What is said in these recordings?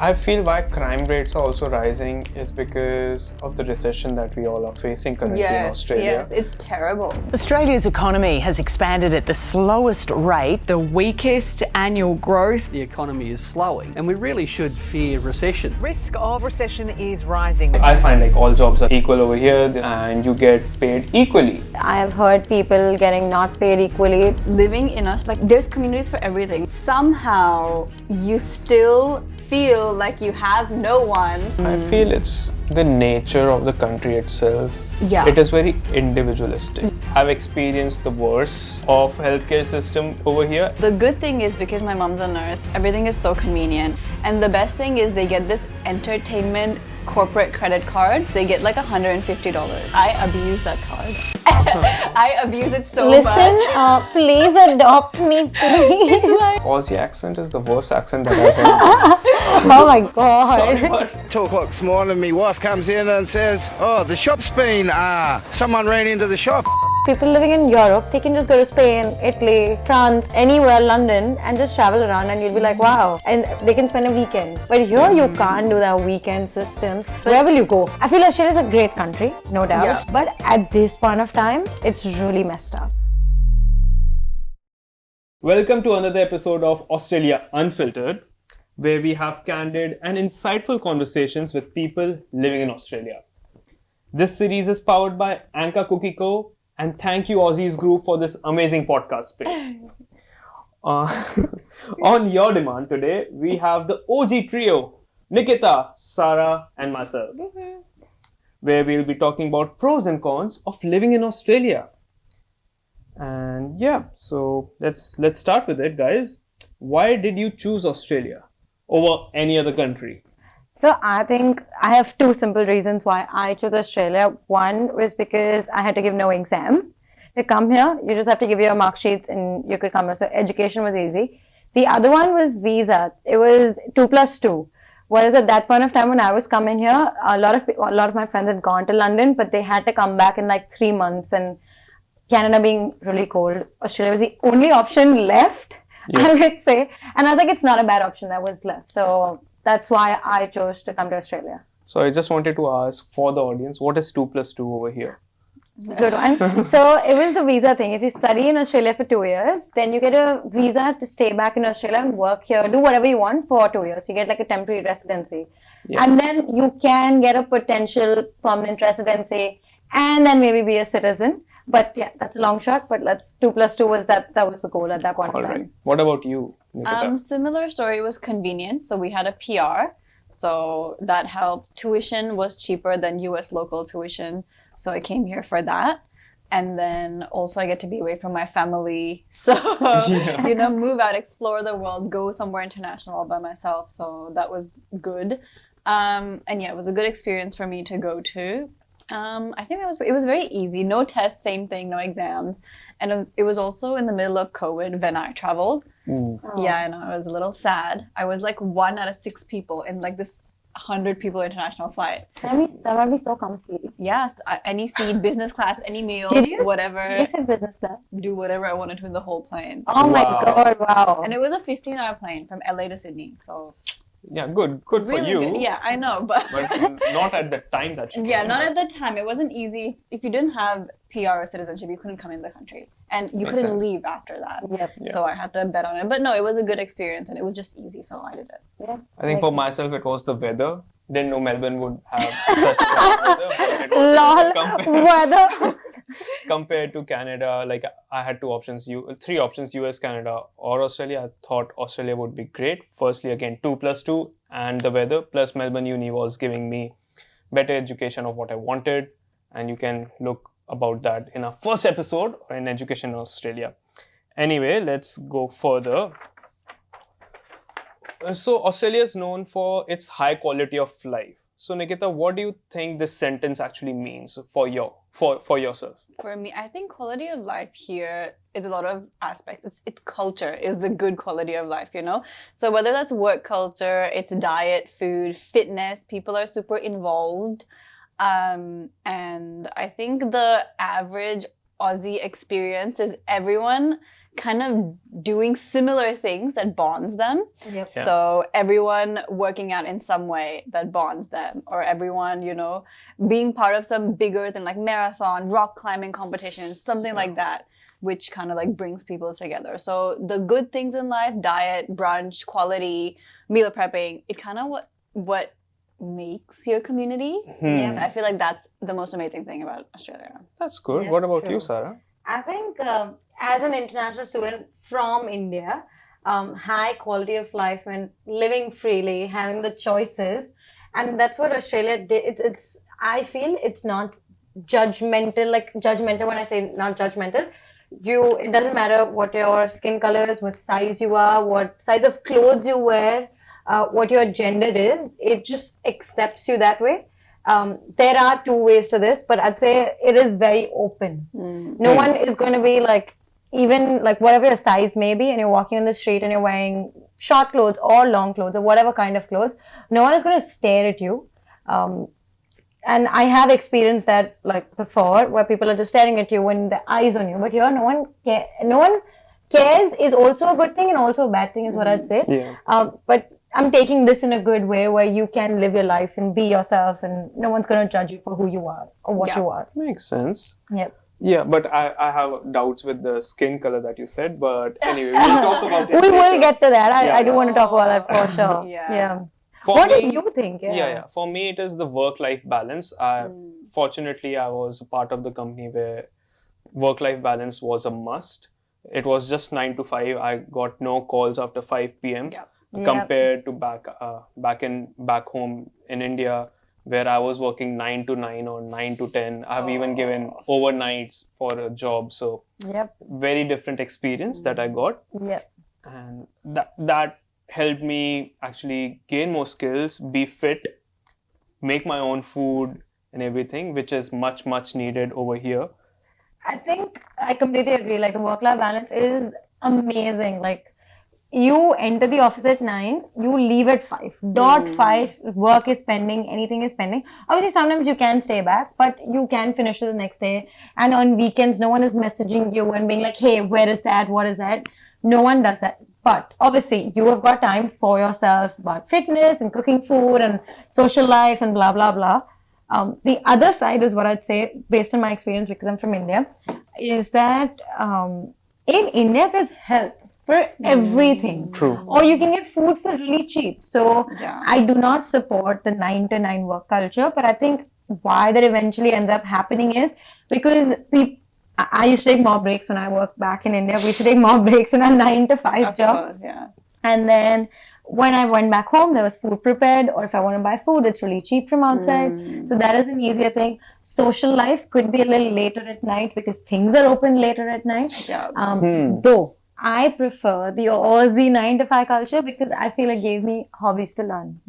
I feel why crime rates are also rising is because of the recession that we all are facing currently in Australia. Yes, it's terrible. Australia's economy has expanded at the slowest rate. The weakest annual growth. The economy is slowing and we really should fear recession. Risk of recession is rising. I find like all jobs are equal over here and you get paid equally. I have heard people getting not paid equally. Living in us, like there's communities for everything. Somehow you still feel like you have no one. I feel it's the nature of the country itself. Yeah. It is very individualistic. I've experienced the worst of healthcare system over here. The good thing is because my mom's a nurse, everything is so convenient. And the best thing is they get this entertainment corporate credit card. They get like $150. I abuse that card. I abuse it so much. Please adopt me, please. Aussie accent is the worst accent that I've heard. Oh my god. 2 o'clock this morning, my wife comes in and says, oh, the shop's been, someone ran into the shop. People living in Europe, they can just go to Spain, Italy, France, anywhere, London, and just travel around, and you'll be like, wow. And they can spend a weekend. But here you can't do that weekend system. Where will you go? I feel Australia is a great country, no doubt. Yeah. But at this point of time, it's really messed up. Welcome to another episode of Australia Unfiltered, where we have candid and insightful conversations with people living in Australia. This series is powered by Anka Cookie Co, and thank you Aussies group for this amazing podcast space. On your demand today, we have the OG trio, Nikita, Sara and myself, where we'll be talking about pros and cons of living in Australia. And yeah, so let's start with it, guys. Why did you choose Australia over any other country? So I think I have 2 simple reasons why I chose Australia. One was because I had to give no exam. To come here, you just have to give your mark sheets and you could come here. So education was easy. The other one was visa. It was 2+2. Whereas at that point of time when I was coming here, a lot of my friends had gone to London, but they had to come back in like 3 months. And Canada being really cold, Australia was the only option left, I would say. And I was like, it's not a bad option that was left. So that's why I chose to come to Australia. So I just wanted to ask for the audience, what is 2+2 over here? Good one. So it was the visa thing. If you study in Australia for 2 years, then you get a visa to stay back in Australia and work here, do whatever you want for 2 years. You get like a temporary residency. Yeah. And then you can get a potential permanent residency and then maybe be a citizen. But yeah, that's a long shot. But 2+2 was that was the goal at that point. All right. What about you, Nikita? Similar story was convenient. So we had a PR. So that helped. Tuition was cheaper than US local tuition. So I came here for that. And then also I get to be away from my family. So, move out, explore the world, go somewhere international all by myself. So that was good. And yeah, it was a good experience for me to go to. I think it was very easy. No tests, same thing, no exams. And it was also in the middle of COVID when I traveled. Yeah, I know, it was a little sad. I was like 1 out of 6 people in like this 100 people international flight. That might be so comfy. Yes, any seat, business class, any meals, whatever. Did you say business class? Do whatever I wanted to in the whole plane. Oh my god, wow. And it was a 15-hour plane from LA to Sydney, so... Yeah, good really for you. Good. Yeah, I know, but not at the time that you Yeah, not at the time. It wasn't easy. If you didn't have PR or citizenship, you couldn't come in the country. And you couldn't leave after that. Yep. Yeah. So I had to bet on it. But no, it was a good experience and it was just easy, so I did it. Yeah. I think for myself, it was the weather. Didn't know Melbourne would have such bad weather, but it was weather. Compared to Canada, like I had 3 options, US, Canada or Australia. I thought Australia would be great. Firstly, again, 2+2 and the weather, plus Melbourne Uni was giving me better education of what I wanted. And you can look about that in our first episode in Education in Australia. Anyway, let's go further. So Australia is known for its high quality of life. So Nikita, what do you think this sentence actually means for yourself? For me, I think quality of life here is a lot of aspects. It's culture is a good quality of life, So whether that's work culture, it's diet, food, fitness, people are super involved. And I think the average Aussie experience is everyone kind of doing similar things that bonds them. Yep. Yeah. So everyone working out in some way that bonds them, or everyone, you know, being part of some bigger than like marathon, rock climbing competition, something like that, which kind of like brings people together. So the good things in life, diet, brunch, quality, meal prepping, it kind of what makes your community. Yeah. I feel like that's the most amazing thing about Australia. That's good. Yeah, What about true. you, Sarah? I think as an international student from India, high quality of life and living freely, having the choices, and that's what Australia did. It's I feel it's not judgmental. Like judgmental when I say not judgmental, it doesn't matter what your skin color is, what size you are, what size of clothes you wear, what your gender is. It just accepts you that way. There are two ways to this, but I'd say it is very open. No one is going to be like, even like whatever your size may be, and you're walking on the street and you're wearing short clothes or long clothes or whatever kind of clothes, no one is going to stare at you. And I have experienced that like before, where people are just staring at you when the eyes on you. But here, no one cares is also a good thing and also a bad thing, is what I'd say. Yeah. But I'm taking this in a good way, where you can live your life and be yourself, and no one's going to judge you for who you are or what you are. Makes sense. Yep. Yeah, but I have doubts with the skin color that you said. But anyway, we'll talk about it. We will later. get to that. I do Yeah. want to talk about that for sure. Yeah. For What me, do you think? yeah. For me, it is the work-life balance. Fortunately, I was a part of the company where work-life balance was a must. It was just 9 to 5. I got no calls after 5 p.m. compared to back home in India, where I was working 9 to 9 or 9 to 10. I've even given overnights for a job. So Yep. very different experience that I got. Yep. And that helped me actually gain more skills, be fit, make my own food and everything, which is much needed over here. I think I completely agree. Like the work-life balance is amazing. Like you enter the office at 9, you leave at 5. Dot 5, work is pending, anything is pending. Obviously, sometimes you can stay back, but you can finish it the next day. And on weekends, no one is messaging you and being like, hey, where is that? What is that? No one does that. But obviously, you have got time for yourself about fitness and cooking food and social life and blah, blah, blah. The other side is what I'd say, based on my experience, because I'm from India, is that in India, there's help for everything. True. Or you can get food for really cheap. So I do not support the 9 to 9 work culture, but I think why that eventually ends up happening is because I used to take more breaks when I worked back in India. We used to take more breaks in a 9 to 5 job. Of course, yeah. And then when I went back home, there was food prepared, or if I want to buy food, it's really cheap from outside. So that is an easier thing. Social life could be a little later at night because things are open later at night. Yeah. Though I prefer the Aussie 9 to 5 culture because I feel it gave me hobbies to learn.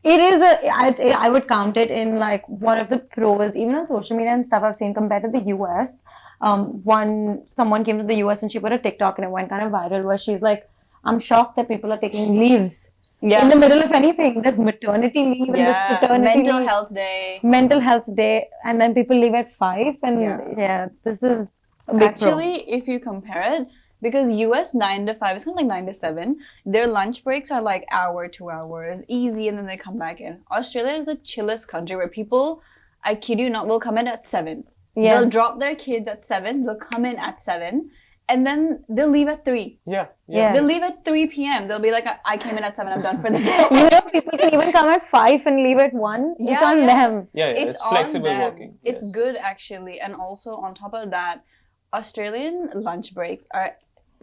It is I would count it in like one of the pros, even on social media and stuff I've seen compared to the US. Someone came to the US and she put a TikTok and it went kind of viral where she's like, I'm shocked that people are taking leaves in the middle of anything. There's maternity leave and there's paternity mental leave, health day, and then people leave at 5 and this is a big Actually, if you compare it, because US 9 to 5 is kind of like 9 to 7, their lunch breaks are like hour, 2 hours, easy, and then they come back in. Australia is the chillest country where people, I kid you not, will come in at 7. Yeah. They'll drop their kids at 7, they'll come in at 7, and then they'll leave at 3. Yeah. They'll leave at 3 p.m. They'll be like, I came in at 7, I'm done for the day. You know, people can even come at 5 and leave at 1. It's on them. It's on flexible them. working. It's Yes. good actually. And also on top of that, Australian lunch breaks are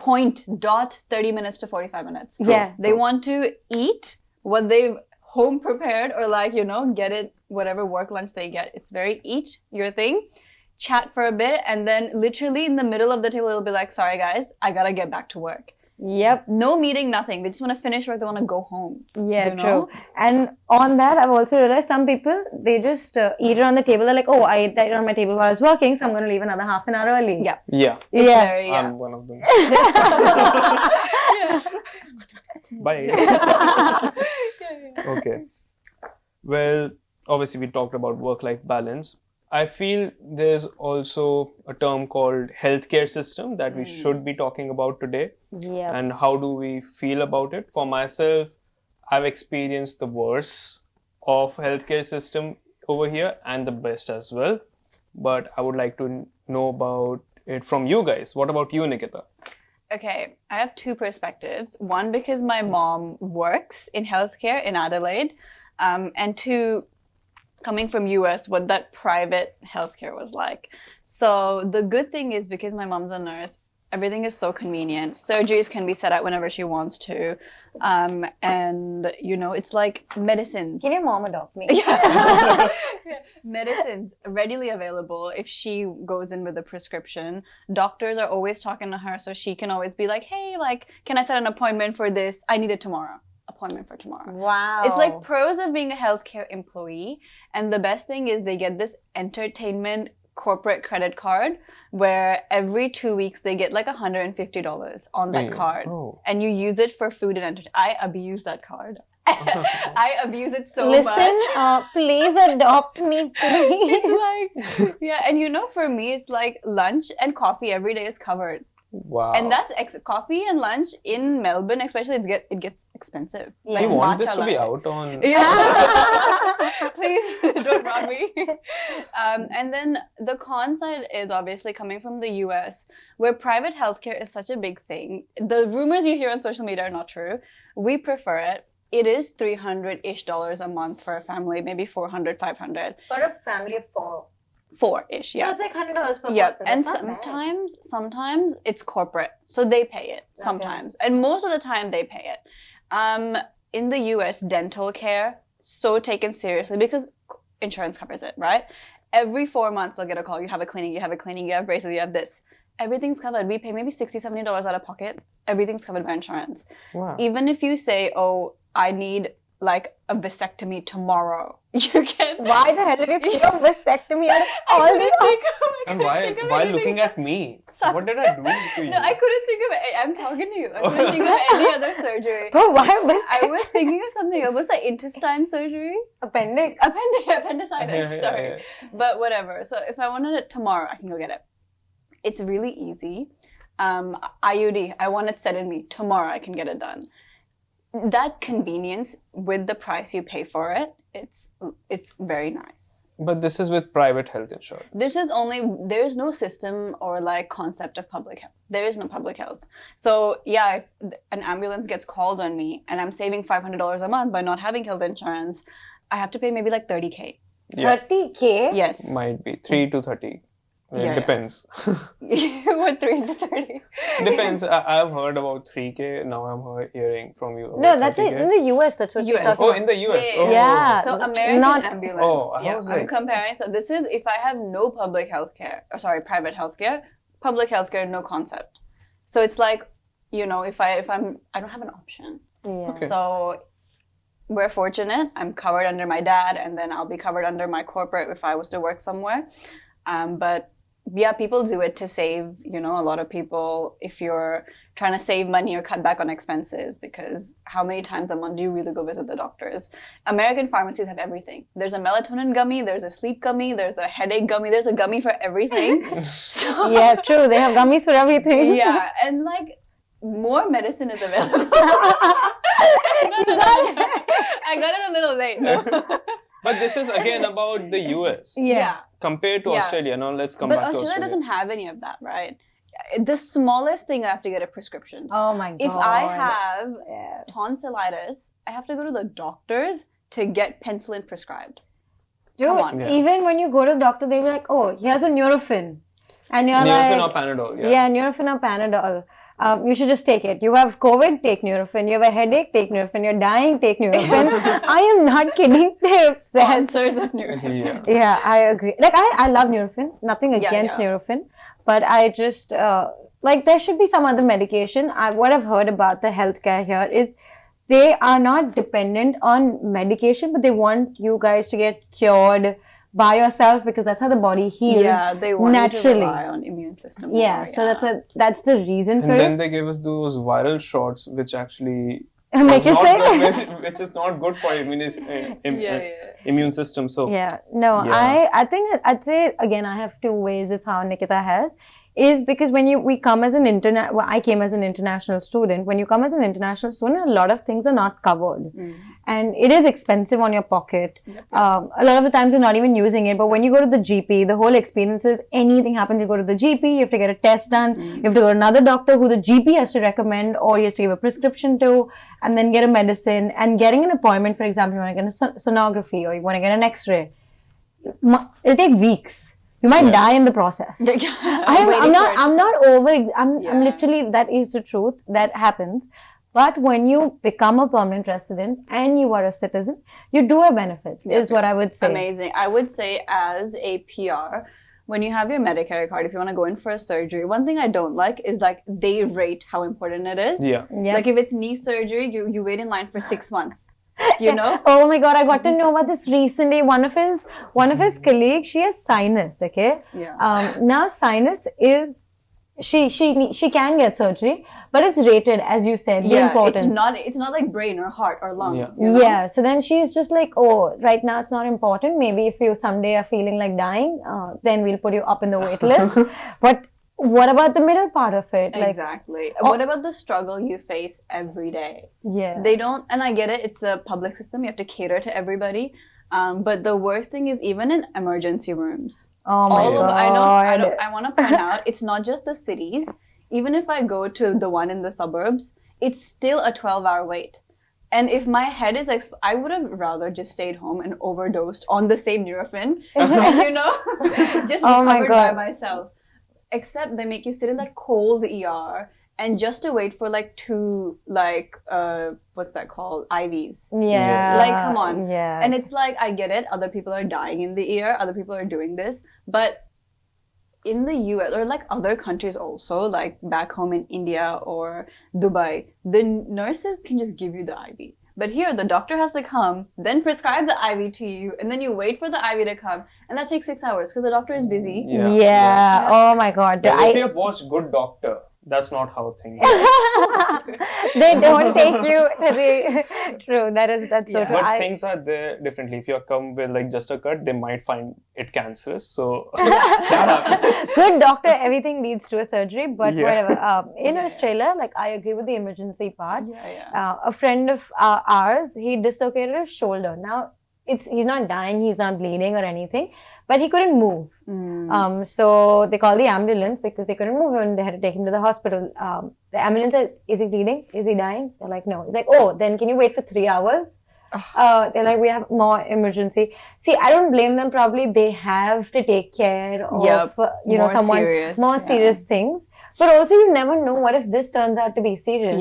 30 minutes to 45 minutes. Yeah. They want to eat what they've home prepared or like, get it, whatever work lunch they get. It's very eat your thing, chat for a bit, and then literally in the middle of the table, it'll be like, sorry guys, I gotta get back to work. Yep. No meeting, nothing. They just want to finish work. They want to go home. Yeah, you know? true. And on that, I've also realized some people, they just eat it on the table. They're like, oh, I ate that on my table while I was working, so I'm going to leave another half an hour early. Yeah. Yeah. It's Yeah. very, I'm one of them. Bye. Okay. Well, obviously we talked about work-life balance. I feel there's also a term called healthcare system that we should be talking about today. Yeah. And how do we feel about it? For myself, I've experienced the worst of healthcare system over here and the best as well. But I would like to know about it from you guys. What about you, Nikita? Okay, I have two perspectives. One, because my mom works in healthcare in Adelaide, and two, coming from US, what that private healthcare was like. So the good thing is, because my mom's a nurse, everything is so convenient. Surgeries can be set out whenever she wants to, and it's like medicines. Can your mom adopt me? Yeah. Medicines readily available if she goes in with a prescription. Doctors are always talking to her, so she can always be like, hey, like, can I set an appointment for this? I need it tomorrow. Appointment for tomorrow. Wow. It's like pros of being a healthcare employee. And the best thing is they get this entertainment corporate credit card where every 2 weeks they get like $150 on that card. Oh. And you use it for food and entertainment. I abuse that card. I abuse it so Listen, much. please adopt me, please. It's like, yeah, and for me, it's like lunch and coffee every day is covered. Wow. And that's coffee and lunch in Melbourne, especially, it gets expensive. Yeah. You want this matcha to be latte. out on... Yeah. Please don't rob me. And then the con side is obviously coming from the US, where private healthcare is such a big thing. The rumors you hear on social media are not true. We prefer it. It is $300-ish a month for a family, maybe $400, $500. For a family of 4. 4-ish, yeah. So it's like $100 per Yeah, person. and That's not bad. sometimes it's corporate, so they pay it sometimes, and most of the time they pay it. In the US, dental care so taken seriously because insurance covers it, right? Every 4 months they'll get a call. You have a cleaning, you have braces, you have this. Everything's covered. We pay maybe $60-70 out of pocket. Everything's covered by insurance. Wow. Even if you say, oh, I need like a vasectomy tomorrow, you can. Why the hell did you think of vasectomy out of all these? And why looking at me? What did I do to you? No, I couldn't think of it. I'm talking to you. I couldn't think of any other surgery. Bro, why I was thinking of something else. Was the intestine surgery? appendix? Appendicitis, Yeah, sorry. yeah. But whatever. So if I wanted it tomorrow, I can go get it. It's really easy. IUD, I want it set in me. Tomorrow I can get it done. That convenience with the price you pay for it, it's very nice. But this is with private health insurance. This is there is no system or like concept of public health. There is no public health. So yeah, if an ambulance gets called on me and I'm saving $500 a month by not having health insurance, I have to pay maybe like $30K. Yeah. 30K? Yes. Might be 3 to 30. It Yeah, depends. What 3 to 30? Depends. I've heard about 3K. Now I'm hearing from you. No, about that's it. 30K. In the US, that's what she's US. talking Oh, about. in the US. Yeah, Oh. yeah. So American Not- ambulance. Oh, I yeah, was I'm like- comparing. So this is if I have no public healthcare, or sorry, private healthcare. Public healthcare, no concept. So it's like, if I don't have an option. Yeah. Okay. So we're fortunate. I'm covered under my dad, and then I'll be covered under my corporate if I was to work somewhere. But yeah, people do it to save, a lot of people, if you're trying to save money or cut back on expenses, because how many times a month do you really go visit the doctors? American pharmacies have everything. There's a melatonin gummy, there's a sleep gummy, there's a headache gummy, there's a gummy for everything. So, Yeah, true. They have gummies for everything. yeah, and like more medicine is available. I got it a little late. No. But this is again about the US. Yeah. Compared to Yeah. Australia. Now let's come But back to Australia Australia. doesn't have any of that, right? The smallest thing I have to get a prescription. Oh my god. If I have tonsillitis, I have to go to the doctors to get penicillin prescribed. Dude, Come on. Yeah. even when you go to the doctor, they'll be like, oh, here's a Nurofen. And you're Nurofen like, or Panadol. yeah, Nurofen or Panadol. You should just take it. You have COVID, take Nurofen. You have a headache, take Nurofen. You're dying, take Nurofen. I am not kidding this. Answers of Nurofen. Yeah. Yeah, I agree. Like, I love Nurofen. Nothing against yeah. Nurofen. But I just, there should be some other medication. What I've heard about the healthcare here is they are not dependent on medication, but they want you guys to get cured by yourself because that's how the body heals. Yeah, they want naturally. you to rely on immune system. Yeah, more, so that's the reason for And then it. they gave us those viral shots which actually Make you sick. which is not good for immune system. So I think I'd say again I have two ways of how Nikita has. Is because when we come as an I came as an international student. When you come as an international student, a lot of things are not covered, and it is expensive on your pocket. A lot of the times you're not even using it. But when you go to the GP, the whole experience is anything happens, you go to the GP, you have to get a test done, you have to go to another doctor who the GP has to recommend, or you have to give a prescription to, and then get a medicine. And getting an appointment, for example, you want to get a sonography or you want to get an X-ray, it'll take weeks. You might die in the process. I'm literally, that is the truth. That happens. But when you become a permanent resident and you are a citizen, you do have benefits, is what I would say. Amazing. I would say as a PR, when you have your Medicare card, if you want to go in for a surgery, one thing I don't like is like they rate how important it is. Like if it's knee surgery, you wait in line for 6 months. You know? Oh my God, I got to know about this recently. One of his colleagues, she has sinus, okay? Now sinus is, she can get surgery, but it's rated, as you said, the importance. It's not like brain or heart or lung. So then she's just like, oh, right now it's not important. Maybe if you someday are feeling like dying, then we'll put you up in the wait list. But what about the middle part of it? Exactly. What about the struggle you face every day? They don't, and I get it, it's a public system, you have to cater to everybody. But the worst thing is even in emergency rooms. Oh my God. I want to point out, it's not just the cities. Even if I go to the one in the suburbs, it's still a 12-hour wait. And if my head is I would have rather just stayed home and overdosed on the same Nurofen and, just recovered by myself. Except they make you sit in that cold ER and just to wait for like 2 what's that called? IVs. Like, come on. And it's like, I get it. Other people are dying in the ER. Other people are doing this. But in the US or like other countries also, like back home in India or Dubai, the nurses can just give you the IV. But here, the doctor has to come, then prescribe the IV to you, and then you wait for the IV to come. And that takes 6 hours because the doctor is busy. Oh my God. If you have watched Good Doctor, that's not how things are. They don't take you to the... True, that's so true. But things are there differently. If you come with like just a cut, they might find it cancerous. So that happens. Good doctor, everything leads to a surgery, but whatever. In Australia, like I agree with the emergency part. A friend of ours, he dislocated his shoulder. Now, he's not dying, he's not bleeding or anything, but he couldn't move. So they called the ambulance because they couldn't move him and they had to take him to the hospital. The ambulance said, is he bleeding? Is he dying? They're like, no. He's like, oh, then can you wait for 3 hours? They're like, we have more emergency. See, I don't blame them. Probably they have to take care of, more serious things. But also, you never know what if this turns out to be serious,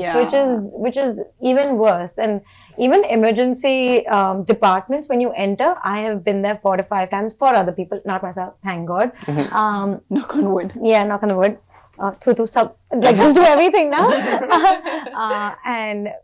which is even worse. And even emergency departments, when you enter, I have been there 4 to 5 times for other people, not myself, thank God. Knock on wood. Yeah, knock on the wood. Just do everything now.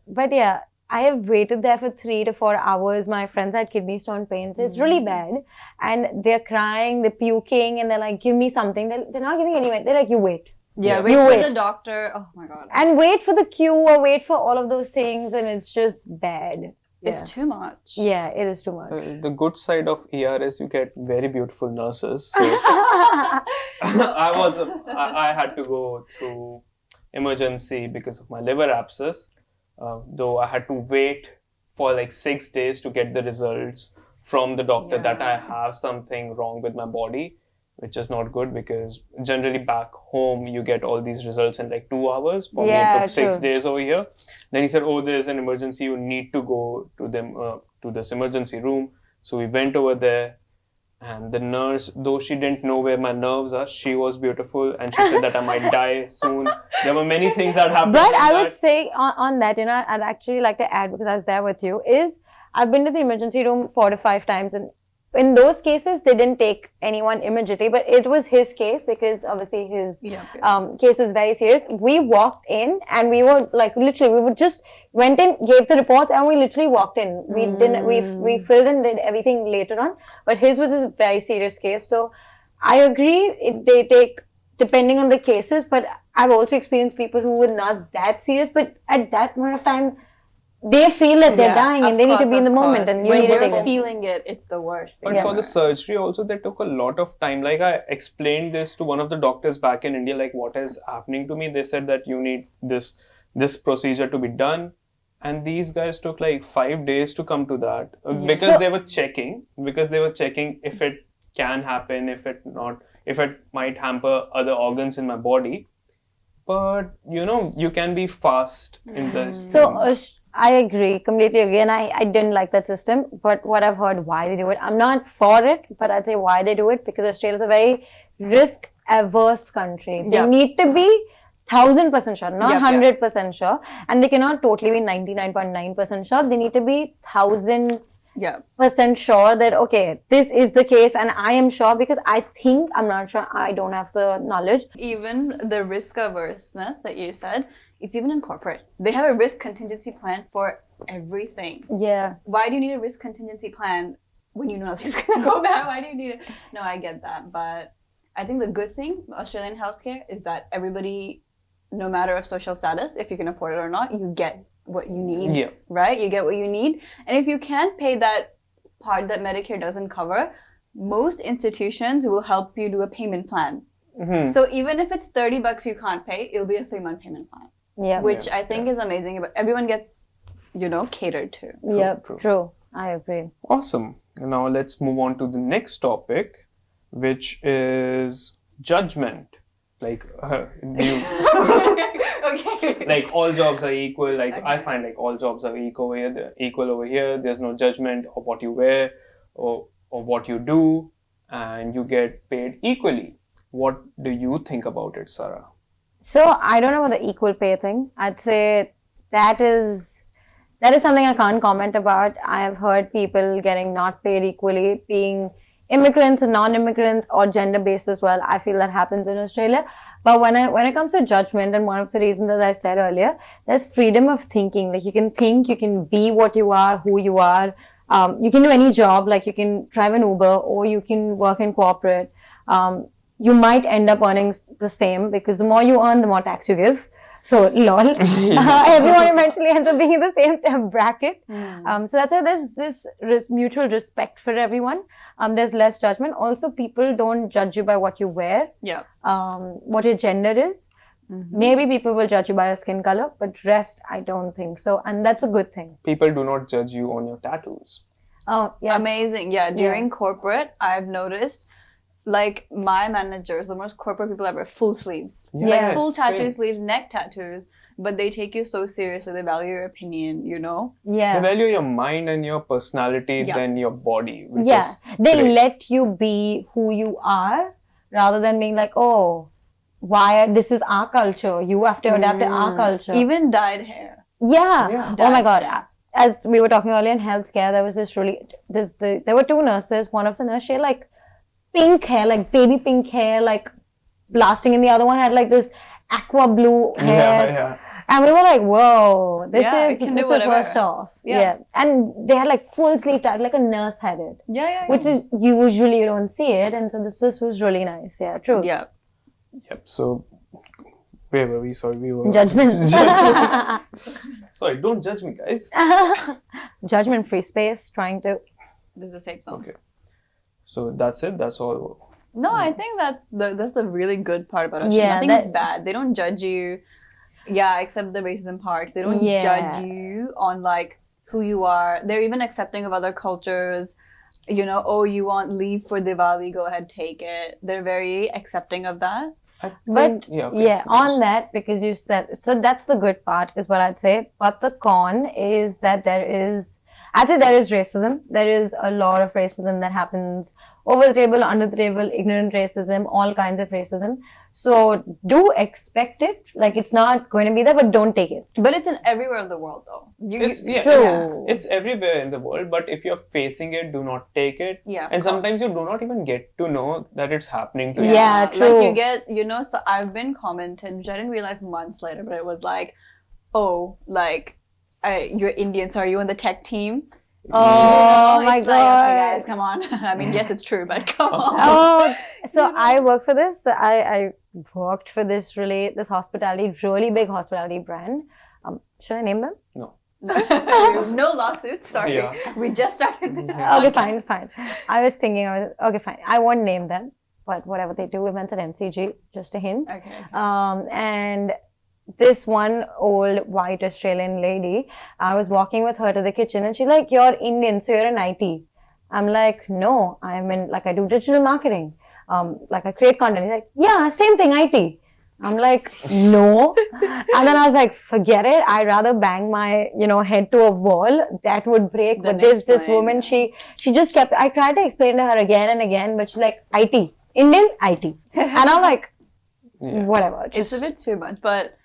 But yeah, I have waited there for 3 to 4 hours. My friends had kidney stone pain, so it's really bad. And they're crying, they're puking, and they're like, give me something. They're not giving anything. They're like, you wait. Wait for the doctor. Oh my God. And wait for the queue or wait for all of those things, and it's just bad. It's too much. Yeah, it is too much. The good side of ER is you get very beautiful nurses. So I had to go through emergency because of my liver abscess. Though I had to wait for like 6 days to get the results from the doctor that I have something wrong with my body, which is not good because generally back home you get all these results in like 2 hours. For me it took 6 days over here. Then he said, oh, there's an emergency, you need to go to them to this emergency room. So we went over there, and the nurse, though she didn't know where my nerves are, she was beautiful, and she said that I might die soon. There were many things that happened. But I would say on that, I'd actually like to add, because I was there with you, is I've been to the emergency room 4 to 5 times, and in those cases, they didn't take anyone immediately, but it was his case because obviously his case was very serious. We walked in and we were like, literally, we would just went in, gave the reports, and we literally walked in. We didn't, we filled in, did everything later on, but his was a very serious case. So I agree, they take, depending on the cases, but I've also experienced people who were not that serious, but at that point of time, they feel that they're dying and of they need to course, be in the of moment, course. and you when need to you're take it. feeling it, it's the worst. But for the surgery also, they took a lot of time. Like I explained this to one of the doctors back in India, like what is happening to me. They said that you need this procedure to be done. And these guys took like 5 days to come to that because they were checking if it can happen, if it might hamper other organs in my body. But you can be fast in this. So I agree, completely agree, and I didn't like that system. But what I've heard why they do it, I'm not for it, but I'd say why they do it, because Australia is a very risk-averse country. They need to be 1000% sure, not 100% sure, and they cannot totally be 99.9% sure. They need to be 1000% sure that okay, this is the case, and I am sure because I'm not sure. I don't have the knowledge. Even the risk averseness that you said, it's even in corporate. They have a risk contingency plan for everything. Yeah. Why do you need a risk contingency plan when you know nothing's gonna go bad? Why do you need it? No, I get that, but I think the good thing with Australian healthcare is that everybody, no matter of social status, if you can afford it or not, you get what you need, right? You get what you need. And if you can't pay that part that Medicare doesn't cover, most institutions will help you do a payment plan. So even if it's $30 you can't pay, it'll be a 3-month payment plan. Which I think is amazing. But everyone gets, catered to. True. I agree. Awesome. Now let's move on to the next topic, which is judgment. Like like all jobs are equal. Like I find like all jobs are equal here. They're equal over here. There's no judgment of what you wear or what you do, and you get paid equally. What do you think about it, Sara? So I don't know about the equal pay thing. I'd say that is something I can't comment about. I have heard people getting not paid equally, being immigrants or non-immigrants or gender-based as well. I feel that happens in Australia. But when it comes to judgment, and one of the reasons, as I said earlier, there's freedom of thinking. Like you can think, you can be what you are, who you are. You can do any job. Like you can drive an Uber or you can work in corporate. You might end up earning the same because the more you earn, the more tax you give. So, lol. Everyone eventually ends up being in the same bracket. So that's why there's this mutual respect for everyone. There's less judgment. Also, people don't judge you by what you wear. What your gender is. Maybe people will judge you by your skin color, but rest, I don't think so. And that's a good thing. People do not judge you on your tattoos. Oh, yes. Amazing. Yeah, during corporate, I've noticed like my managers, the most corporate people ever, full sleeves. Like full tattoo sleeves, neck tattoos, but they take you so seriously. They value your opinion, They value your mind and your personality than your body. They let you be who you are rather than being like, oh, this is our culture. You have to adapt to our culture. Even dyed hair. Oh my God. As we were talking earlier in healthcare, there was there were 2 nurses. One of the nurses, she had like pink hair, like baby pink hair, like blasting, and the other one had like this aqua blue hair. And we were like, whoa, this is first off. And they had like full sleeve tattoo, like a nurse had it. Which is usually you don't see it, and so this was really nice. Yeah, true. Yep. So where were we? Sorry, we were Judgment. Sorry, don't judge me, guys. Judgment free space, trying to. This is a safe zone. Okay. So that's it. That's all. No, I think that's the really good part about Australia. Nothing is bad. They don't judge you. Except the racism parts. They don't judge you on like who you are. They're even accepting of other cultures. Oh, you want leave for Diwali? Go ahead, take it. They're very accepting of that. On that, because you said so, that's the good part, is what I'd say. But the con is that I'd say there is racism. There is a lot of racism that happens over the table, under the table, ignorant racism, all kinds of racism. So do expect it. Like it's not going to be there, but don't take it. But it's in everywhere in the world, though. It's everywhere in the world. But if you're facing it, do not take it. And sometimes you do not even get to know that it's happening to you. True. Like you get, so I've been commented, which I didn't realize months later, but it was like, oh, like, you're Indian, so are you on the tech team? Oh my God. Okay, guys, come on. I mean, yes, it's true, but come on. So I work for this. I worked for this hospitality, really big hospitality brand. Should I name them? No. No lawsuits, sorry. Yeah. We just started this. Okay, fine. I was thinking, okay, fine. I won't name them, but whatever they do, we went at MCG, just a hint. Okay. And this one old white Australian lady, I was walking with her to the kitchen and she's like, you're Indian, so you're in IT. I'm like, no, I'm in, like, I do digital marketing. Like, I create content. He's like, yeah, same thing, IT. I'm like, no. And then I was like, forget it. I'd rather bang my, head to a wall. That would break. Then But this explain, woman, yeah. she just kept, I tried to explain to her again and again, but she's like, IT. Indian, IT. And I'm like, whatever. It's a bit too much. But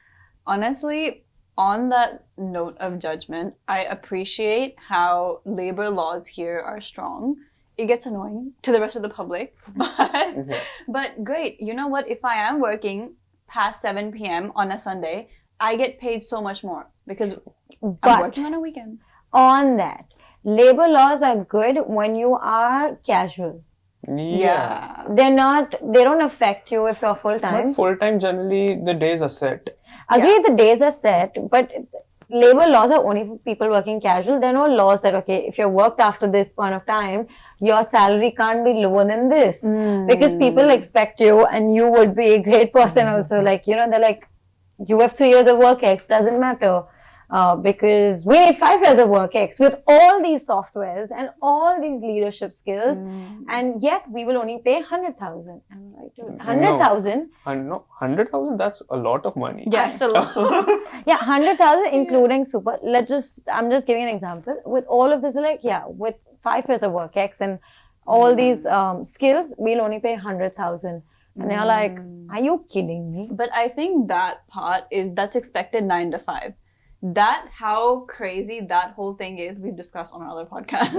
honestly, on that note of judgment, I appreciate how labor laws here are strong. It gets annoying to the rest of the public. But great. You know what? If I am working past 7 p.m. on a Sunday, I get paid so much more because I'm But working on a weekend. on that, labor laws are good when you are casual. Yeah. They don't affect you if you're full time. But full time, generally, the days are set. Agree, the days are set, but labor laws are only for people working casual. There are no laws that, okay, if you're worked after this point of time, your salary can't be lower than this. Because people expect you and you would be a great person also. Like, they're like, you have 3 years of work X, doesn't matter. Because we need 5 years of work X with all these softwares and all these leadership skills. And yet we will only pay 100,000. I'm like, dude, 100,000? No, 100,000, that's a lot of money. Yeah, it's a lot. Yeah, 100,000 including super. I'm just giving an example. With all of this, like, with 5 years of work X and all these skills, we'll only pay 100,000. And they're like, are you kidding me? But I think that part that's expected 9 to 5. How crazy that whole thing is, we've discussed on our other podcast.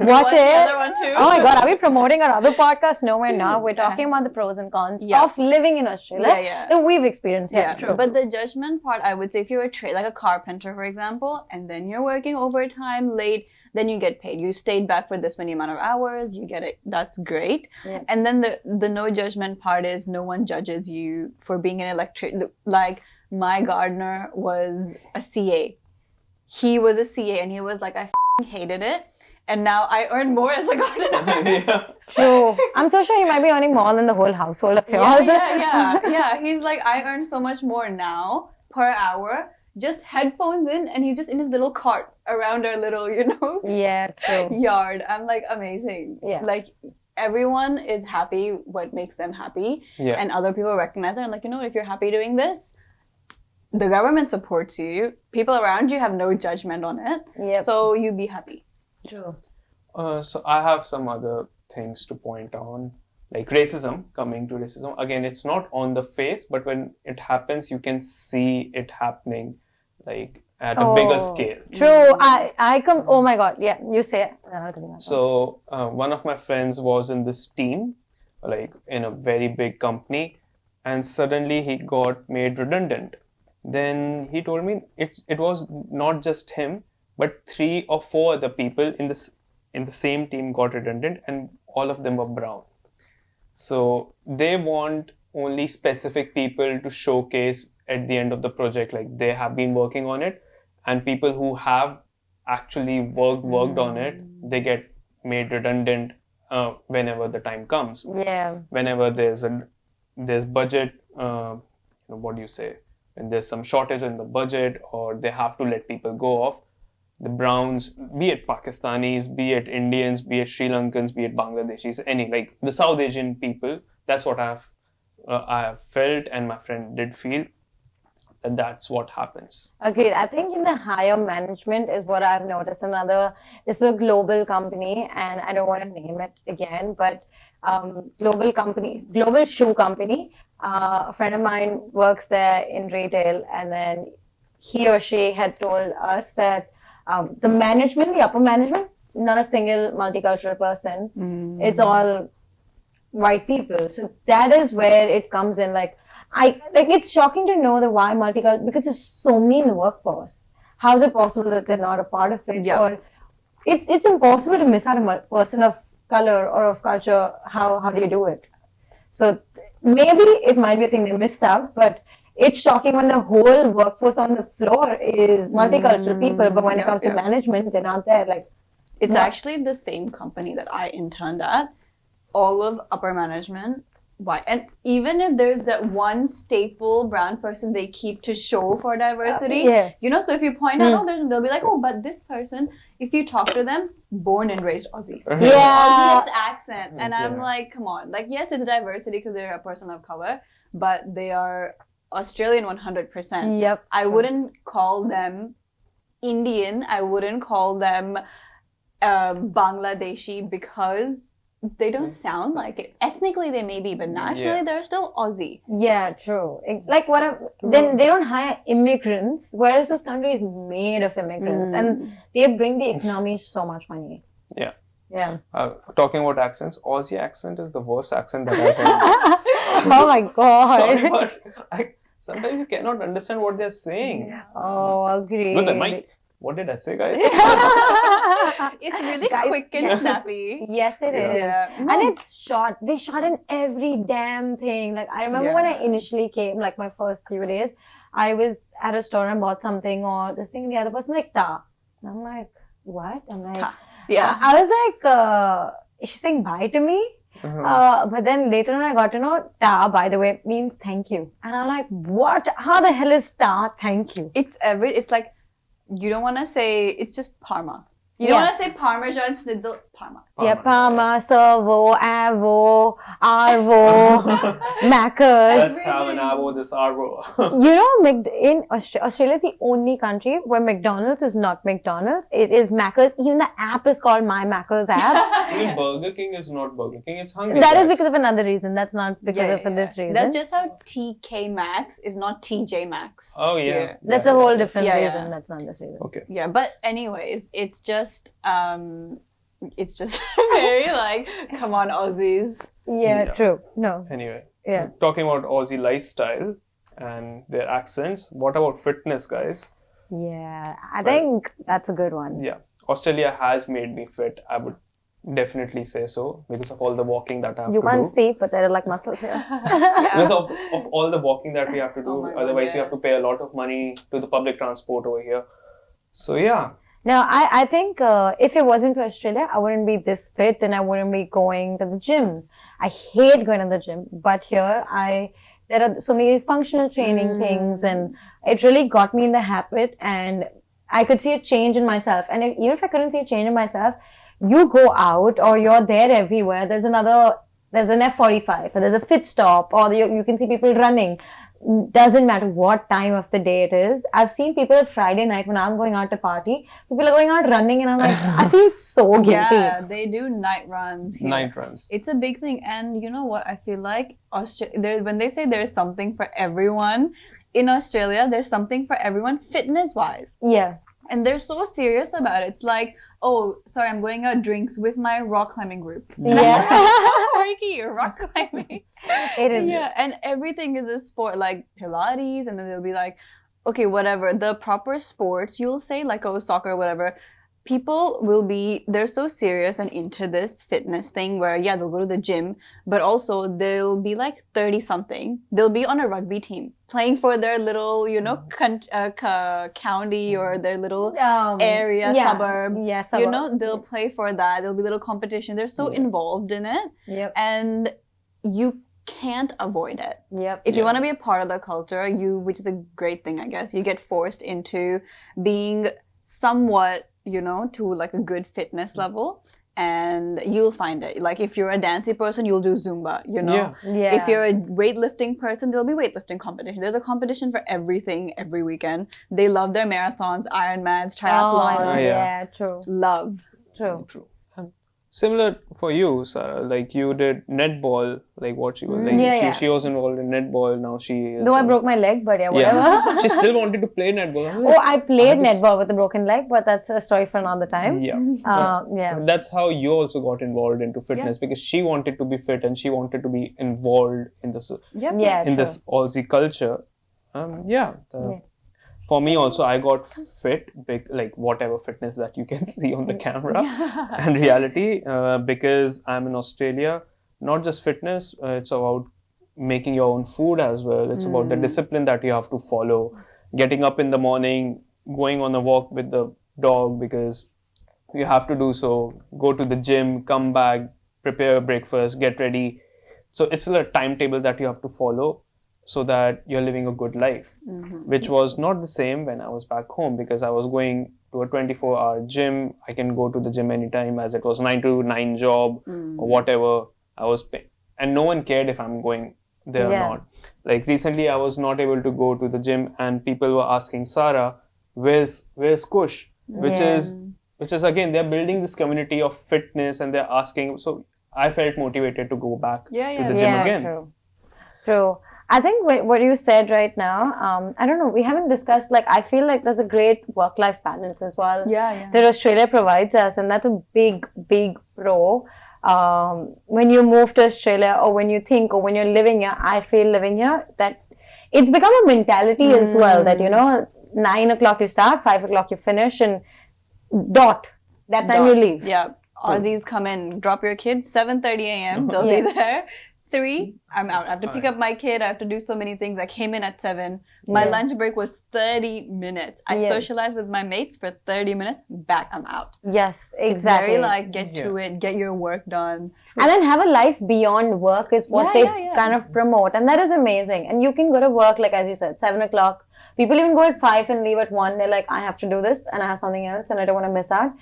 Watch the it. other one too. Oh my God, are we promoting our other podcast? No, we're not. We're talking about the pros and cons of living in Australia that we've experienced. Yeah, true. But the judgment part, I would say, if you're a trade, like a carpenter, for example, and then you're working overtime late, then you get paid. You stayed back for this many amount of hours, you get it. That's great. Yeah. And then the no judgment part is no one judges you for being an electrician. Like, my gardener was a CA. He was a CA and he was like, I hated it. And now I earn more as a gardener. True. I'm so sure you might be earning more than the whole household of yours. Yeah. He's like, I earn so much more now per hour. Just headphones in and he's just in his little cart around our little, True. yard. I'm like, amazing. Yeah. Like, everyone is happy what makes them happy. Yeah. And other people recognize it. And like, if you're happy doing this, the government supports you. People around you have no judgment on it. Yep. So you be happy. True. So I have some other things to point on, like racism. Coming to racism, again, it's not on the face, but when it happens, you can see it happening, like at a bigger scale. True. I come. Oh my God. Yeah, you say it. So one of my friends was in this team, like in a very big company, and suddenly he got made redundant. Then he told me it was not just him, but 3 or 4 other people in the same team got redundant, and all of them were brown. So they want only specific people to showcase at the end of the project, like they have been working on it, and people who have actually worked on it, they get made redundant whenever the time comes. Yeah. Whenever there's budget, what do you say? When there's some shortage in the budget or they have to let people go off, the browns, be it Pakistanis, be it Indians, be it Sri Lankans, be it Bangladeshis, like the South Asian people, that's what I have felt, and my friend did feel that that's what happens. Agreed. I think in the higher management is what I've noticed. This is a global company, and I don't want to name it again, but global shoe company. A friend of mine works there in retail, and then he or she had told us that the upper management, not a single multicultural person. It's all white people. So that is where it comes in. It's shocking to know that why multicultural, because there's so many in the workforce. How is it possible that they're not a part of it? Yeah. Or it's impossible to miss out a person of color or of culture. How do you do it? So maybe it might be a thing they missed out, but it's shocking when the whole workforce on the floor is multicultural people, but when it comes to management, they're not there. Like, it's actually the same company that I interned at. All of upper management, why? And even if there's that one staple brown person they keep to show for diversity, you know, so if you point out, they'll be like, oh, but this person, if you talk to them, born and raised Aussie. Aussiest accent. And I'm like, come on. Like, yes, it's diversity because they're a person of color, but they are Australian 100%. Yep. I wouldn't call them Indian. I wouldn't call them Bangladeshi because they don't sound like it. Ethnically, they may be, but nationally, they're still Aussie. Yeah, true. Like, then they don't hire immigrants, whereas this country is made of immigrants, and they bring the economy so much money. Yeah. Yeah. Talking about accents, Aussie accent is the worst accent that I've heard. Oh my god. Sorry, but sometimes you cannot understand what they're saying. Oh, agreed. No, what did I say, guys? It's really quick and snappy. Yes, it is. Yeah. And it's short. They shot in every damn thing. Like, I remember when I initially came, like my first few days, I was at a store and bought something or this thing, and the other person like, ta. And I'm like, what? I'm like, ta. Yeah. I was like, is she saying bye to me? But then later on I got to know ta, by the way, means thank you. And I'm like, what? How the hell is ta thank you? It's like, you don't want to say, it's just Parma. You don't want to say Parmesan schnitzel, Parma. Yeah, Parma, Servo, Avo, Arvo, Macca's. Let's have an avo, this arvo. You know, in Australia is the only country where McDonald's is not McDonald's. It is Macca's. Even the app is called My Macca's app. Even Burger King is not Burger King, it's Hungry That is Jack's. because of another reason. That's not because of this reason. That's just how TK Maxx is not TJ Maxx. Oh, yeah. Here. That's a whole different Yeah, reason. yeah. That's not this reason. Okay. Yeah, but anyways, it's just very like, come on, Aussies. Yeah, Yeah. true. No. Anyway, Yeah. talking about Aussie lifestyle and their accents, what about fitness, guys? Yeah, I think that's a good one. Yeah, Australia has made me fit. I would definitely say so because of all the walking that I have You to can't do. see, but there are like muscles here. Because of all the walking that we have to do. Oh my God, Otherwise, you have to pay a lot of money to the public transport over here. So yeah. Now, I think if it wasn't for Australia, I wouldn't be this fit and I wouldn't be going to the gym. I hate going to the gym, but here there are so many functional training things, and it really got me in the habit, and I could see a change in myself. And even if I couldn't see a change in myself, you go out or you're there everywhere. There's an F45, or there's a fit stop, or you can see people running. Doesn't matter what time of the day it is. I've seen people at Friday night when I'm going out to party, people are going out running, and I'm like, I feel so guilty. Yeah, they do night runs here. Night runs. It's a big thing, and you know what? I feel like when they say there's something for everyone, in Australia, there's something for everyone fitness-wise. Yeah. And they're so serious about it. It's like, oh, sorry, I'm going out drinks with my rock climbing group. Yeah. Ricky, rock climbing. It is. Yeah, and everything is a sport, like Pilates, and then they'll be like, okay, whatever. The proper sports, you'll say, like, oh, soccer, whatever. People they're so serious and into this fitness thing where, yeah, they'll go to the gym, but also they'll be like 30-something. They'll be on a rugby team playing for their little, county or their little area, suburb. Yeah, suburb. You know, they'll play for that. There'll be little competition. They're so involved in it. Yep. And you can't avoid it. Yep. If you want to be a part of the culture, which is a great thing, I guess, you get forced into being somewhat, to like a good fitness level, and you'll find it. Like if you're a dancey person, you'll do Zumba, Yeah. If you're a weightlifting person, there'll be weightlifting competition. There's a competition for everything every weekend. They love their marathons, Ironmans, triathlons. Oh, yeah, true. Love. True. Similar for you, Sara. Like you did netball. Like what she was like. She was involved in netball. Now she is. Though I broke my leg, but whatever. Yeah. She still wanted to play netball. Oh, I played netball with a broken leg, but that's a story for another time. Yeah. Yeah. That's how you also got involved into fitness because she wanted to be fit and she wanted to be involved in this this Aussie culture. For me also, I got fit, like whatever fitness that you can see on the camera and reality, because I'm in Australia. Not just fitness, it's about making your own food as well. It's about the discipline that you have to follow. Getting up in the morning, going on a walk with the dog because you have to do so. Go to the gym, come back, prepare breakfast, get ready. So it's still a timetable that you have to follow so that you're living a good life, which was not the same when I was back home because I was going to a 24-hour gym. I can go to the gym anytime as it was 9 to 9 job or whatever I was paying. And no one cared if I'm going there or not. Like recently I was not able to go to the gym and people were asking Sara, where's Kush? Which is again, they're building this community of fitness and they're asking. So I felt motivated to go back to the gym again. True. I think what you said right now, I don't know, we haven't discussed, like, I feel like there's a great work-life balance as well that Australia provides us, and that's a big, big pro. When you move to Australia or when you think or when you're living here, I feel living here, that it's become a mentality as well, that, 9 o'clock you start, 5 o'clock you finish, and that time you leave. Yeah. Aussies come in, drop your kids, 7:30 a.m. They'll be there. 3, I'm out. I have to pick up my kid. I have to do so many things. I came in at 7. My lunch break was 30 minutes. I socialized with my mates for 30 minutes. Back, I'm out. Yes, exactly. It's very get to it, get your work done. And then have a life beyond work is what they kind of promote. And that is amazing. And you can go to work, like as you said, 7 o'clock. People even go at 5 and leave at 1. They're like, I have to do this and I have something else and I don't want to miss out.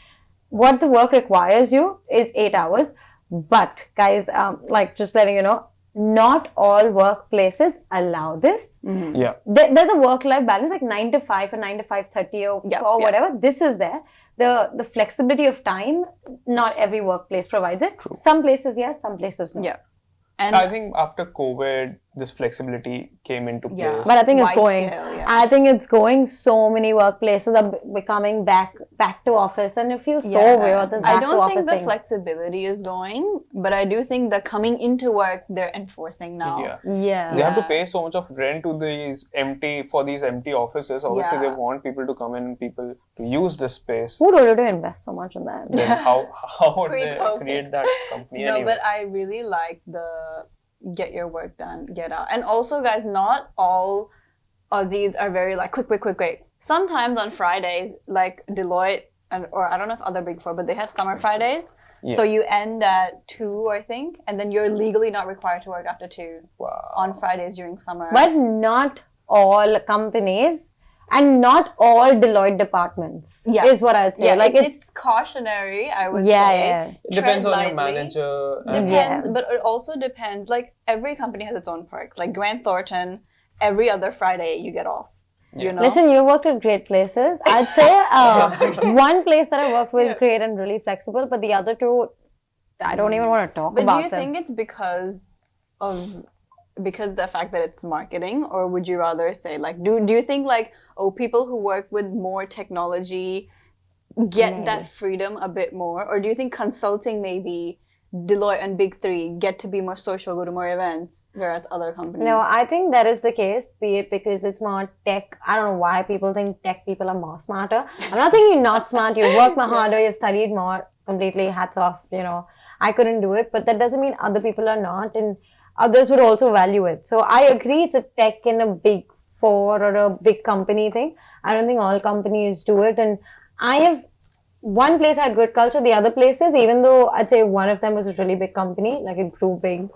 What the work requires you is 8 hours. But guys, just letting you know, not all workplaces allow this. Yeah. There's a work-life balance, like 9 to 5 or 9 to 5:30 or whatever. This is there. The flexibility of time, not every workplace provides it. True. Some places yes, some places no. Yeah. And I think after COVID, this flexibility came into place. But I think it's going. Scale, I think it's going. So many workplaces are becoming back to office, and it feels so weird. This I back to don't office think the thing. flexibility is going, but I do think the coming into work they're enforcing now. Yeah. They have to pay so much of rent to these empty offices. Obviously, they want people to come in, people to use this space. Who told you to invest so much in that? Then how would they create that company No, anyway? but I really like the get your work done, get out. And also, guys, not all Aussies are very quick. Sometimes on Fridays, like Deloitte, or I don't know if other Big Four, but they have summer Fridays. Yeah. So you end at 2, I think, and then you're legally not required to work after 2 on Fridays during summer. But not all companies and not all Deloitte departments is what I'd say. Yeah, like it's cautionary, I would say. Yeah. It depends Tread on your lightly. manager. Depends, but it also depends. Like every company has its own perks. Like Grant Thornton, every other Friday you get off. You know? Listen, you worked at great places. I'd say one place that I worked with is great and really flexible, but the other two, I don't even want to talk But about do you them. think it's because the fact that it's marketing, or would you rather say do you think people who work with more technology get that freedom a bit more, or do you think consulting maybe Deloitte and Big 3 get to be more social, go to more events, whereas other companies? No, I think that is the case, be it because it's more tech. I don't know why people think tech people are more smarter. I'm not saying you're not smart, you work more harder, you've studied more, completely hats off, I couldn't do it, but that doesn't mean other people are not, and others would also value it. So I agree it's a tech in a Big 4 or a big company thing. I don't think all companies do it, and one place had good culture, the other places, even though I'd say one of them was a really big company, like it grew big,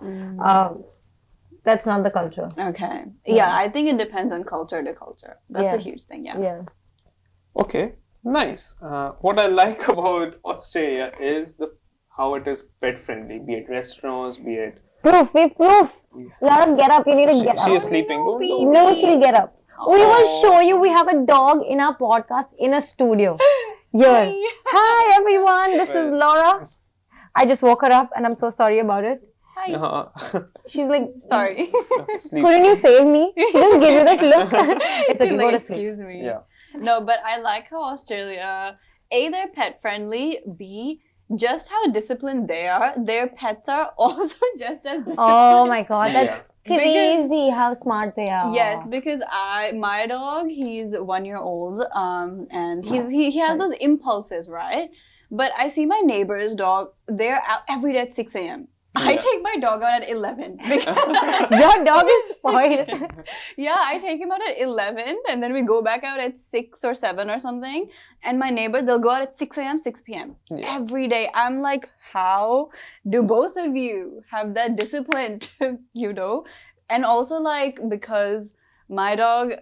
that's not the culture. Okay. Yeah, I think it depends on culture to culture. That's a huge thing, yeah. Okay, nice. What I like about Australia is how it is pet friendly, be it restaurants, be it... Proof. Laura, get up, you need to get up. She is sleeping. Don't. No, she'll get up. We will show you, we have a dog in our podcast in a studio. Here. Hi everyone, this is Laura. I just woke her up and I'm so sorry about it. Hi. She's like, Sorry. couldn't you save me? She doesn't give you that look. It's okay, go to sleep. Excuse me. Yeah. No, but I like how Australia, A, they're pet friendly, B, just how disciplined they are. Their pets are also just as disciplined. Oh my god, that's crazy how smart they are. Yes, because my dog, he's 1 year old, and he has those impulses, right? But I see my neighbor's dog, they're out every day at 6 a.m. I take my dog out at 11. Your dog is spoiled. Yeah, I take him out at 11 and then we go back out at 6 or 7 or something. And my neighbor, they'll go out at 6 a.m., 6 p.m. every day. I'm like, how do both of you have that discipline to, And also like, because my dog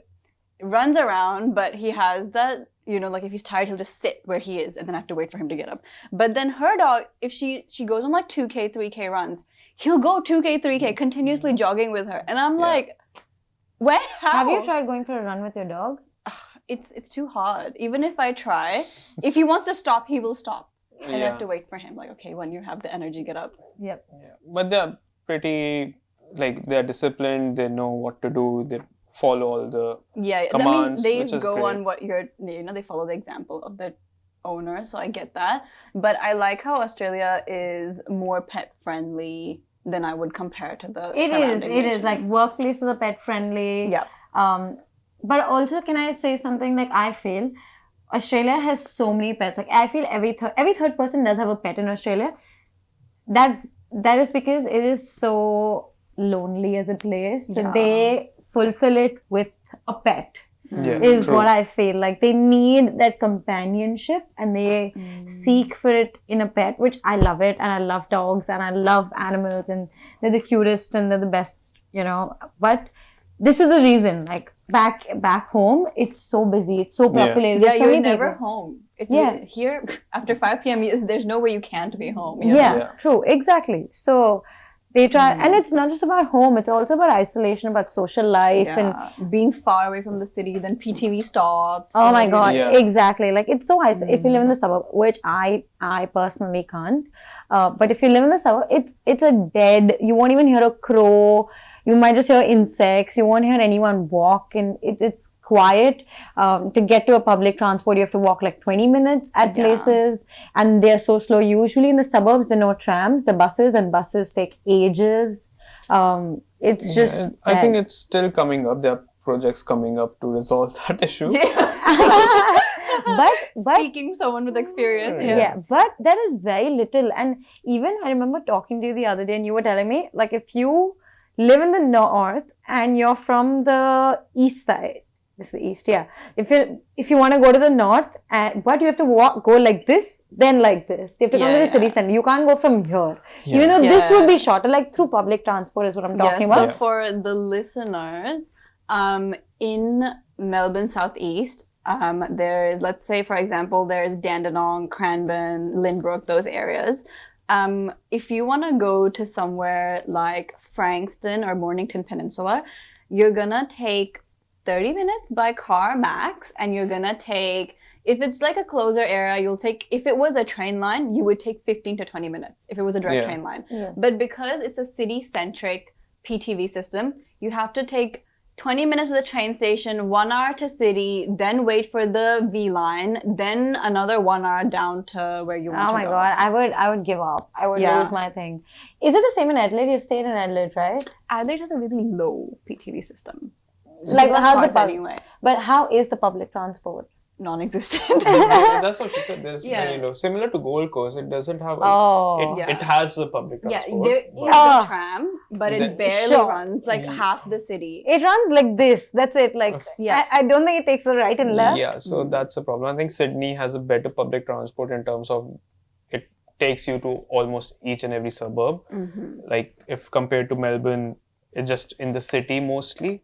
runs around, but he has that, like if he's tired, he'll just sit where he is and then I have to wait for him to get up. But then her dog, if she goes on like 2K, 3K runs, he'll go 2K, 3K continuously jogging with her. And I'm like, what? How? Have you tried going for a run with your dog? It's too hard. Even if I try, if he wants to stop, he will stop. And I have to wait for him. Like, okay, when you have the energy, get up. Yep. Yeah. But they're pretty, they're disciplined. They know what to do. They follow all the commands, they which is go great. on what they follow the example of the owner. So I get that. But I like how Australia is more pet friendly than I would compare to the surrounding nations. Like workplaces are pet friendly. Yeah. But also, can I say something? Like, I feel Australia has so many pets. Like, I feel every third person does have a pet in Australia. That is because it is so lonely as a place. So they fulfill it with a pet. Is what I feel. Like, they need that companionship and they seek for it in a pet, which I love it. And I love dogs and I love animals and they're the cutest and they're the best, But this is the reason, like, back home, it's so busy, it's so populated. Yeah, so you're many never people. home. It's really, here after 5 p.m. There's no way you can't be home. Yeah, true, exactly. So they try, and it's not just about home; it's also about isolation, about social life, and being far away from the city. Then PTV stops. Oh my god, exactly. Like, it's so isolated. If you live in the suburb, which I personally can't, but if you live in the suburb, it's a dead. You won't even hear a crow. You might just hear insects. You won't hear anyone walk, and it's quiet. To get to a public transport, you have to walk like 20 minutes at places, and they're so slow. Usually in the suburbs, there are no trams. The buses take ages. It's just. I think it's still coming up. There are projects coming up to resolve that issue. But speaking someone with experience, but there is very little. And even I remember talking to you the other day, and you were telling me, like, if you live in the north and you're from the east side, this is the east, if you want to go to the north, but you have to go like this, then like this, you have to come to the city center. You can't go from here, even though this would be shorter, like through public transport is what I'm talking about. So for the listeners, in Melbourne Southeast, there's, let's say for example, there's Dandenong, Cranbourne, Lynbrook, those areas. If you want to go to somewhere like Frankston or Mornington Peninsula, you're gonna take 30 minutes by car max, and you're gonna take, if it's like a closer area, if it was a train line, you would take 15 to 20 minutes if it was a direct train line. But because it's a city-centric PTV system, you have to take 20 minutes to the train station, 1 hour to city, then wait for the V line, then another 1 hour down to where you want to go. Oh my god, I would give up. I would lose my thing. Is it the same in Adelaide? You've stayed in Adelaide, right? Adelaide has a really low PTV system. So like, how's the anyway? But how is the public transport? Non-existent. That's what she said. There's very low. Similar to Gold Coast, it doesn't have. It has a public transport. There is a tram, but it barely runs like half the city. It runs like this. That's it. Like, I don't think it takes a right and left. Yeah, so that's a problem. I think Sydney has a better public transport in terms of it takes you to almost each and every suburb. Like, if compared to Melbourne, it's just in the city mostly,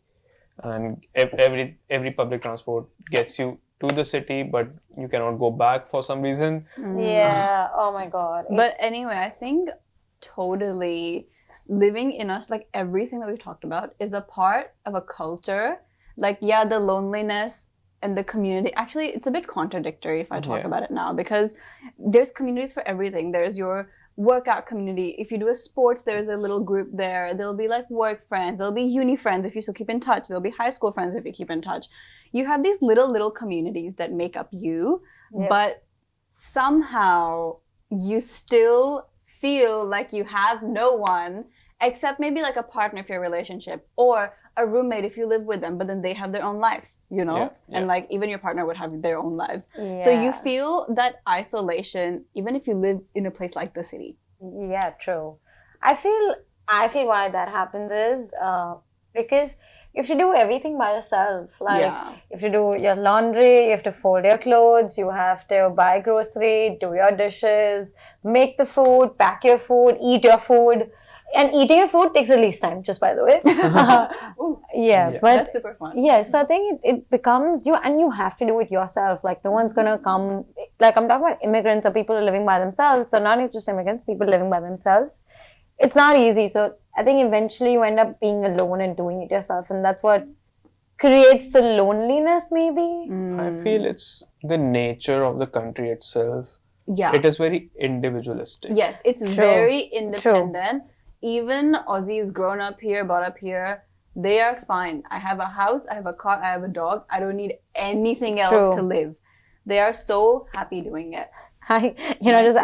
and every public transport gets you to the city, but you cannot go back for some reason. Yeah. Oh my god. But anyway, I think totally living in us, like everything that we've talked about, is a part of a culture. Like, the loneliness and the community. Actually, it's a bit contradictory if I talk about it now, because there's communities for everything. There's your workout community. If you do a sports, there's a little group there. There'll be like work friends. There'll be uni friends if you still keep in touch. There'll be high school friends if you keep in touch. You have these little communities that make up you, but somehow you still feel like you have no one except maybe like a partner if you're a relationship, or a roommate if you live with them, but then they have their own lives, and like even your partner would have their own lives. So you feel that isolation even if you live in a place like the city. Yeah, true. I feel why that happens is because you have to do everything by yourself. Like Yeah. you have to do your laundry, you have to fold your clothes, you have to buy grocery, do your dishes, make the food, pack your food, eat your food. And eating your food takes the least time, just by the way. Yeah. But That's super fun. yeah, so I think it becomes you, and you have to do it yourself. Like no one's gonna come. Like I'm talking about immigrants or people living by themselves. So not just immigrants, people living by themselves. It's not easy. So I think eventually you end up being alone and doing it yourself, and that's what creates the loneliness, maybe. I feel it's the nature of the country itself. Yeah. It is very individualistic. Yes, it's very independent. Even Aussies grown up here, brought up here, they are fine. I have a house, I have a car, I have a dog. I don't need anything else to live. They are so happy doing it. I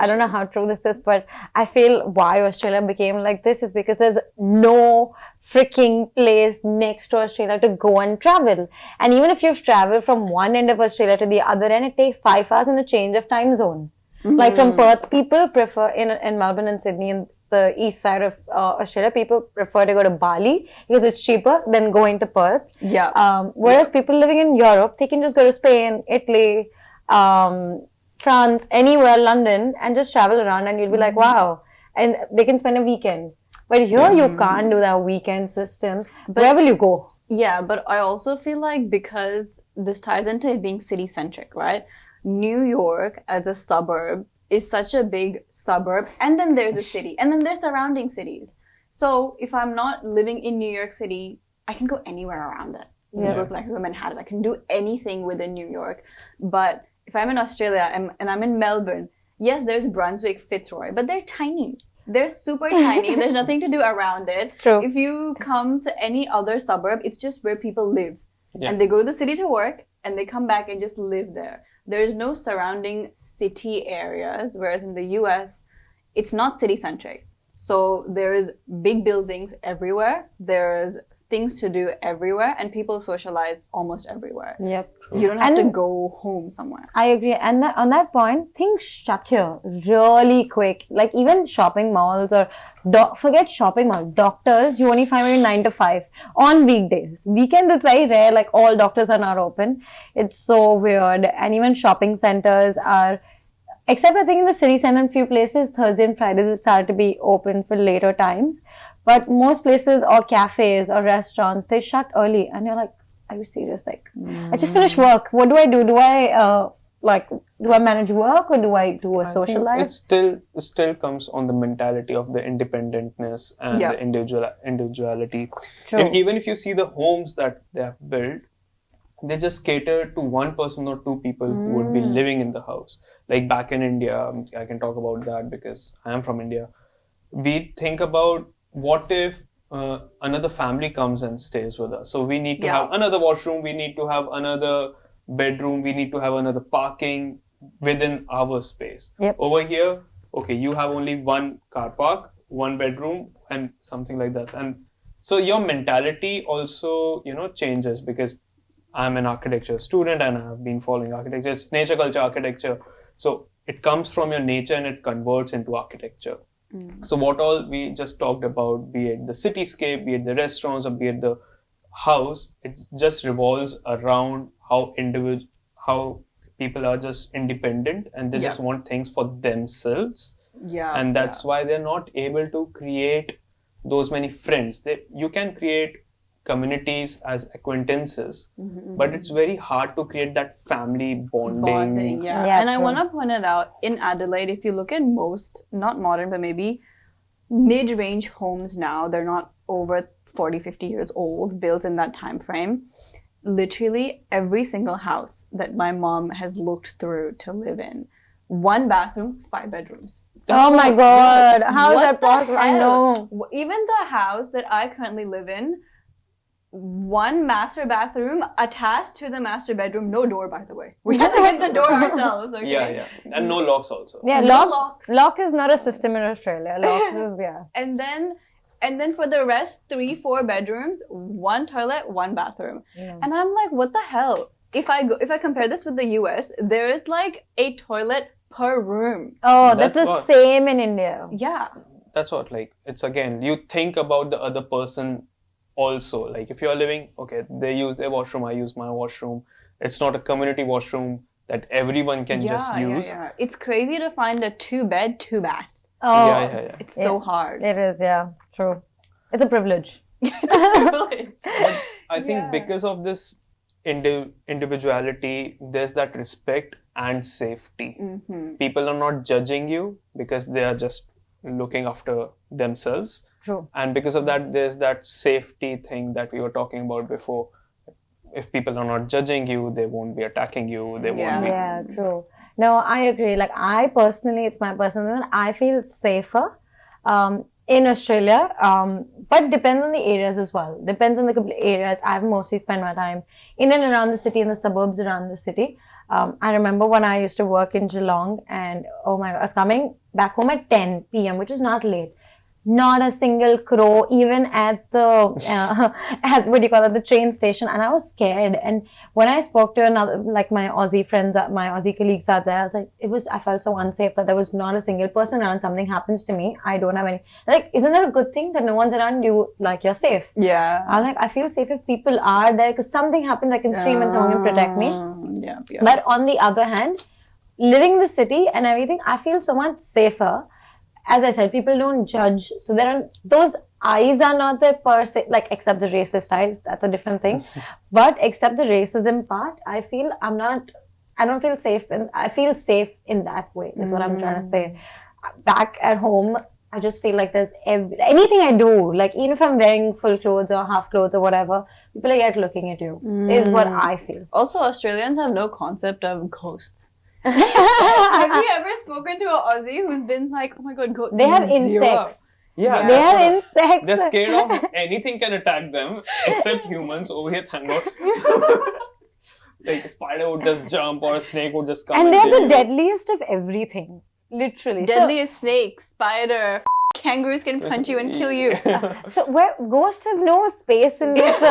don't know how true this is, but I feel why Australia became like this is because there's no freaking place next to Australia to go and travel. And even if you've traveled from one end of Australia to the other end, it takes 5 hours in a change of time zone. Like from Perth, people prefer in Melbourne and Sydney and the east side of Australia, people prefer to go to Bali because it's cheaper than going to Perth. Yeah. Whereas people living in Europe, they can just go to Spain, Italy, France, anywhere, London, and just travel around, and you'll be like, wow. And they can spend a weekend. But here you can't do that weekend system. Where will you go? Yeah, but I also feel like because this ties into it being city-centric, right? New York as a suburb is such a big suburb, and then there's a city, and then there's surrounding cities. So if I'm not living in New York City, I can go anywhere around it. Like Manhattan, I can do anything within New York. But if I'm in Australia and I'm in Melbourne, yes, there's Brunswick, Fitzroy, but they're tiny. They're super tiny. There's nothing to do around it. True. If you come to any other suburb, it's just where people live. Yeah. And they go to the city to work, and they come back and just live there. There's no surrounding city areas, whereas in the US, it's not city-centric. So there's big buildings everywhere. There's things to do everywhere, and people socialize almost everywhere. Yep. You don't have to go home somewhere. I agree. And on that point, things shut here really quick. Like even shopping malls or forget shopping mall. Doctors, you only find them 9 to 5 on weekdays. Weekends, it's very rare. Like all doctors are not open. It's so weird. And even shopping centers are, except I think in the city center and few places, Thursday and Fridays start to be open for later times. But most places or cafes or restaurants, they shut early. And you're like, are you serious? Like, I just finished work. What do I do? Do I manage work or do I do a social life? It still comes on the mentality of the independentness and the individuality. True. And even if you see the homes that they have built, they just cater to one person or two people who would be living in the house. Like back in India, I can talk about that because I am from India. We think about what if another family comes and stays with us. So we need to have another washroom, we need to have another bedroom, we need to have another parking within our space. Yep. Over here, okay, you have only one car park, one bedroom, and something like that. And so your mentality also, changes because I'm an architecture student and I've been following architecture. It's nature, culture, architecture. So it comes from your nature and it converts into architecture. So what all we just talked about, be it the cityscape, be it the restaurants, or be it the house, it just revolves around how people are just independent and they just want things for themselves. Yeah. And that's why they're not able to create those many friends. You can create communities as acquaintances, but it's very hard to create that family bonding. Yeah, and I want to point it out, in Adelaide, if you look at most, not modern, but maybe mid-range homes now, they're not over 40, 50 years old, built in that time frame. Literally every single house that my mom has looked through to live in, 1 bathroom, 5 bedrooms. Oh my God, how is that possible? I know. Even the house that I currently live in, 1 master bathroom attached to the master bedroom, no door, by the way. We have to get the door ourselves, okay? Yeah. And no locks also. Yeah, locks. Lock is not a system in Australia. Locks is, And then for the rest, 3-4 bedrooms, 1 toilet, 1 bathroom. Yeah. And I'm like, what the hell? If I compare this with the US, there is like a toilet per room. Oh, that's the what- same in India. Yeah. that's what, like, it's again, you think about the other person also. Like, if you're living, okay, they use their washroom, I use my washroom. It's not a community washroom that everyone can just use. Yeah. It's crazy to find a 2-bed, 2-bath. Oh, Yeah. It's so hard. It is, yeah, true. It's a privilege. It's a privilege. But I think because of this individuality, there's that respect and safety. People are not judging you because they are just looking after themselves. True. And because of that, there's that safety thing that we were talking about before. If people are not judging you, they won't be attacking you. They won't be. Yeah, true. No, I agree. Like, I personally, it's my personal one, I feel safer in Australia, but depends on the areas as well. Depends on the complete areas. I've mostly spent my time in and around the city, in the suburbs around the city. I remember when I used to work in Geelong, and oh my God, I was coming back home at 10 p.m., which is not late. Not a single crow, even at the at what do you call it, the train station, and I was scared. And when I spoke to another, like my Aussie friends, my Aussie colleagues out there, I was like, I felt so unsafe that there was not a single person around. Something happens to me, I don't have any. Like, isn't that a good thing that no one's around you? Like, you're safe. Yeah. I'm like, I feel safe if people are there, because something happens, I can scream and someone can protect me. Yeah. But on the other hand, living in the city and everything, I feel so much safer. As I said, people don't judge. So there are, those eyes are not there per se, like, except the racist eyes, that's a different thing. But except the racism part, I feel I don't feel safe, and I feel safe in that way, is what I'm trying to say. Back at home, I just feel like there's anything I do, like, even if I'm wearing full clothes or half clothes or whatever, people are yet looking at you, is what I feel. Also, Australians have no concept of ghosts. Have you ever spoken to an Aussie who's been like, oh my God, They have insects. Yeah, They have insects. they're scared of anything can attack them except humans. Over here, thank God. Like, a spider would just jump or a snake would just come. And they're the you. deadliest of everything. Literally. Deadliest snake, spider, kangaroos can punch you and kill you. So where ghosts have no space in this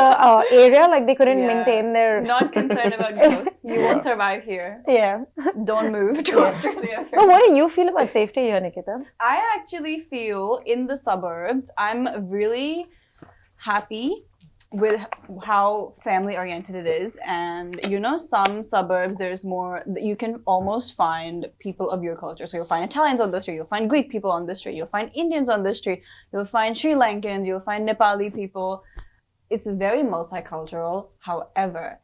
area, like they couldn't maintain their... Not concerned about ghosts. You won't survive here. Yeah. Don't move to Australia. But what do you feel about safety here, Nikita? I actually feel in the suburbs, I'm really happy with how family oriented it is. And you know, some suburbs, there's more, you can almost find people of your culture. So you'll find Italians on the street, you'll find Greek people on the street, you'll find Indians on the street, you'll find Sri Lankans, you'll find Nepali people. It's very multicultural. However,